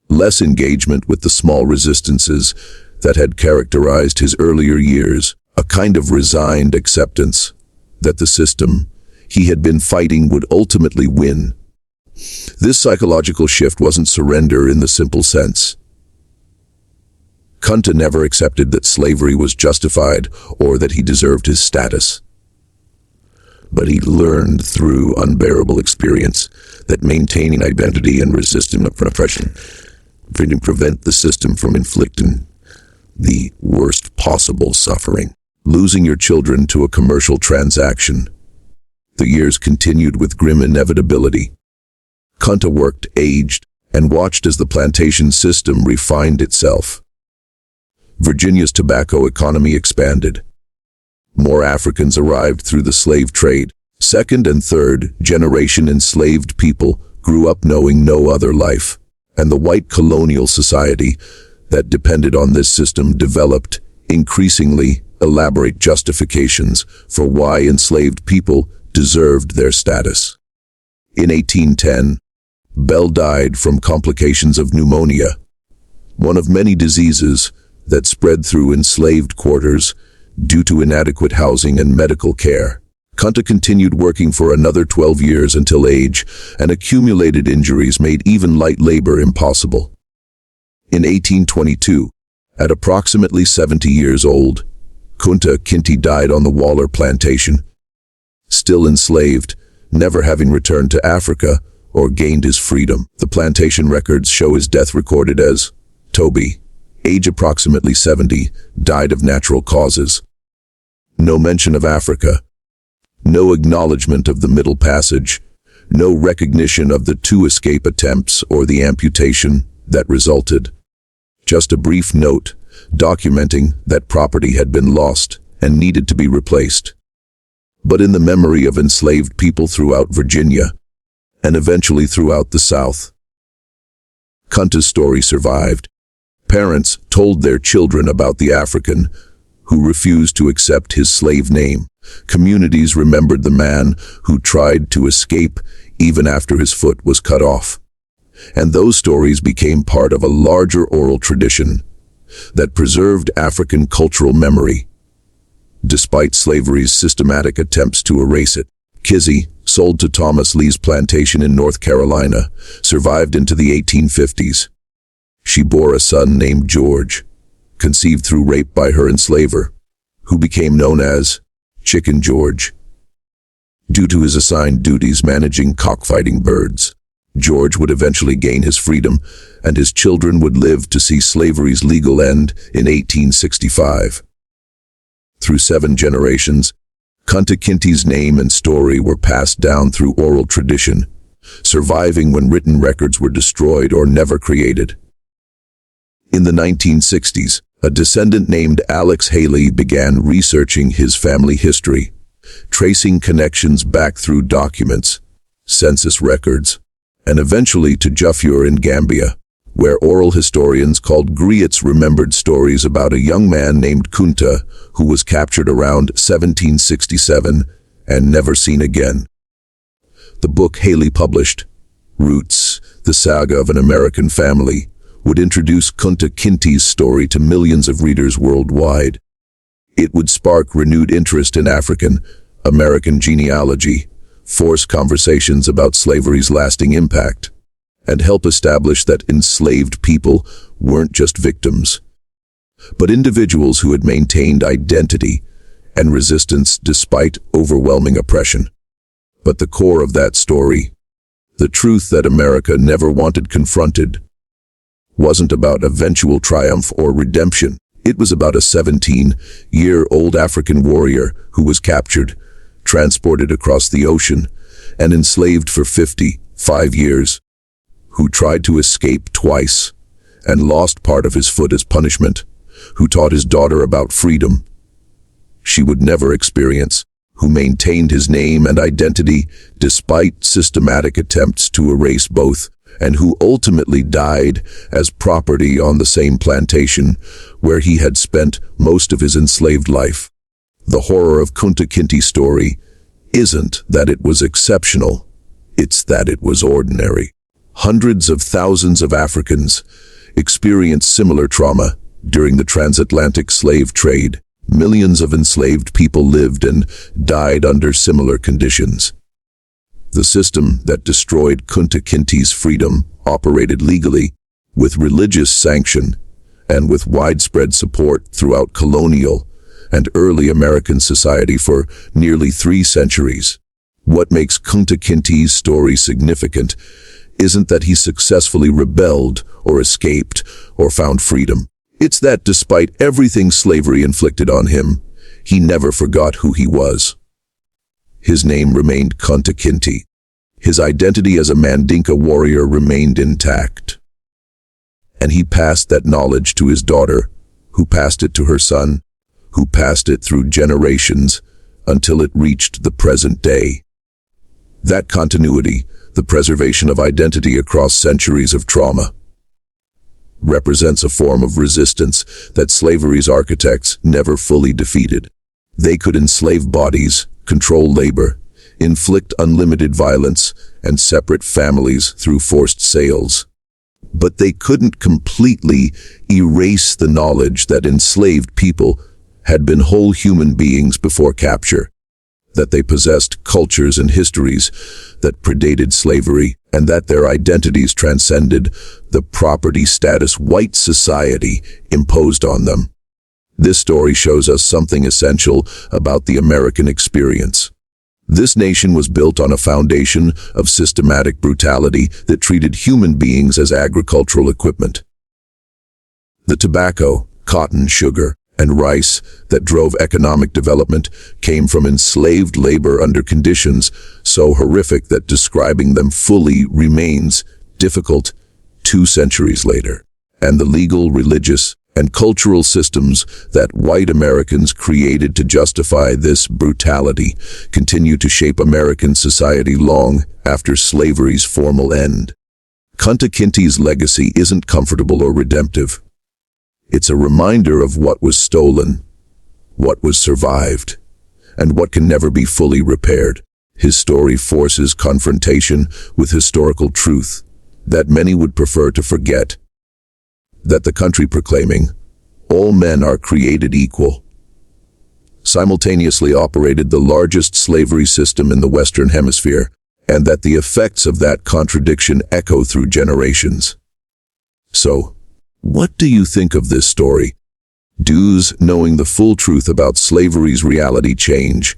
less engagement with the small resistances that had characterized his earlier years, a kind of resigned acceptance that the system he had been fighting would ultimately win. This psychological shift wasn't surrender in the simple sense. Kunta never accepted that slavery was justified or that he deserved his status. But he learned through unbearable experience that maintaining identity and resisting oppression can prevent the system from inflicting the worst possible suffering. Losing your children to a commercial transaction. The years continued with grim inevitability. Kunta worked, aged, and watched as the plantation system refined itself. Virginia's tobacco economy expanded. More Africans arrived through the slave trade. Second and third generation enslaved people grew up knowing no other life, and the white colonial society that depended on this system developed increasingly elaborate justifications for why enslaved people deserved their status. In 1810, Bell died from complications of pneumonia, one of many diseases that spread through enslaved quarters due to inadequate housing and medical care. Kunta continued working for another 12 years until age, and accumulated injuries made even light labor impossible. In 1822, at approximately 70 years old, Kunta Kinte died on the Waller plantation. Still enslaved, never having returned to Africa or gained his freedom. The plantation records show his death recorded as Toby, age approximately 70, died of natural causes. No mention of Africa. No acknowledgement of the Middle Passage. No recognition of the 2 escape attempts or the amputation that resulted. Just a brief note documenting that property had been lost and needed to be replaced. But in the memory of enslaved people throughout Virginia, and eventually throughout the South, Kunta's story survived. Parents told their children about the African who refused to accept his slave name. Communities remembered the man who tried to escape even after his foot was cut off. And those stories became part of a larger oral tradition that preserved African cultural memory, despite slavery's systematic attempts to erase it. Kizzy, sold to Thomas Lee's plantation in North Carolina, survived into the 1850s. She bore a son named George, conceived through rape by her enslaver, who became known as Chicken George. Due to his assigned duties managing cockfighting birds, George would eventually gain his freedom, and his children would live to see slavery's legal end in 1865. Through 7 generations, Kunta Kinte's name and story were passed down through oral tradition, surviving when written records were destroyed or never created. In the 1960s, a descendant named Alex Haley began researching his family history, tracing connections back through documents, census records, and eventually to Jufure in Gambia, where oral historians called griots remembered stories about a young man named Kunta who was captured around 1767 and never seen again. The book Haley published, Roots, the Saga of an American Family, would introduce Kunta Kinte's story to millions of readers worldwide. It would spark renewed interest in African-American genealogy, force conversations about slavery's lasting impact, and help establish that enslaved people weren't just victims, but individuals who had maintained identity and resistance despite overwhelming oppression. But the core of that story, The truth that America never wanted confronted wasn't about eventual triumph or redemption. It was about a 17-year-old African warrior who was captured, transported across the ocean, and enslaved for 55 years, who tried to escape twice and lost part of his foot as punishment, who taught his daughter about freedom she would never experience, who maintained his name and identity despite systematic attempts to erase both, and who ultimately died as property on the same plantation where he had spent most of his enslaved life. The horror of Kunta Kinte's story isn't that it was exceptional, it's that it was ordinary. Hundreds of thousands of Africans experienced similar trauma during the transatlantic slave trade. Millions of enslaved people lived and died under similar conditions. The system that destroyed Kunta Kinte's freedom operated legally, with religious sanction, and with widespread support throughout colonial and early American society for nearly 3 centuries. What makes Kunta Kinte's story significant isn't that he successfully rebelled or escaped or found freedom. It's that despite everything slavery inflicted on him, he never forgot who he was. His name remained Kunta Kinte. His identity as a Mandinka warrior remained intact. And he passed that knowledge to his daughter, who passed it to her son, who passed it through generations until it reached the present day. That continuity, the preservation of identity across centuries of trauma, represents a form of resistance that slavery's architects never fully defeated. They could enslave bodies, control labor, inflict unlimited violence, and separate families through forced sales. But they couldn't completely erase the knowledge that enslaved people had been whole human beings before capture, that they possessed cultures and histories that predated slavery, and that their identities transcended the property status white society imposed on them. This story shows us something essential about the American experience. This nation was built on a foundation of systematic brutality that treated human beings as agricultural equipment. The tobacco, cotton, sugar, and rice that drove economic development came from enslaved labor under conditions so horrific that describing them fully remains difficult 2 centuries later. And the legal, religious, and cultural systems that white Americans created to justify this brutality continue to shape American society long after slavery's formal end. Kunta Kinte's legacy isn't comfortable or redemptive. It's a reminder of what was stolen, what was survived, and what can never be fully repaired. His story forces confrontation with historical truth that many would prefer to forget, that the country proclaiming, "All men are created equal," simultaneously operated the largest slavery system in the Western Hemisphere, and that the effects of that contradiction echo through generations. So, what do you think of this story? Does knowing the full truth about slavery's reality change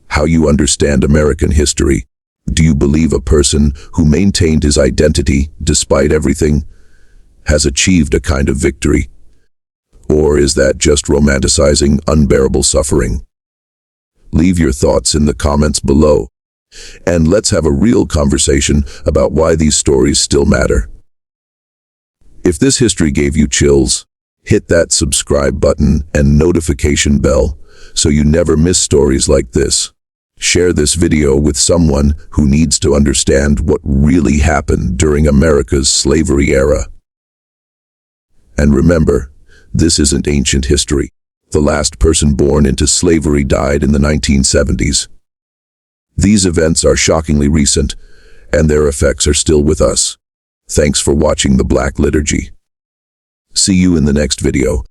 how you understand American history? Do you believe a person who maintained his identity despite everything has achieved a kind of victory? Or is that just romanticizing unbearable suffering? Leave your thoughts in the comments below, and let's have a real conversation about why these stories still matter. If this history gave you chills, hit that subscribe button and notification bell so you never miss stories like this. Share this video with someone who needs to understand what really happened during America's slavery era. And remember, this isn't ancient history. The last person born into slavery died in the 1970s. These events are shockingly recent, and their effects are still with us. Thanks for watching The Black Liturgy. See you in the next video.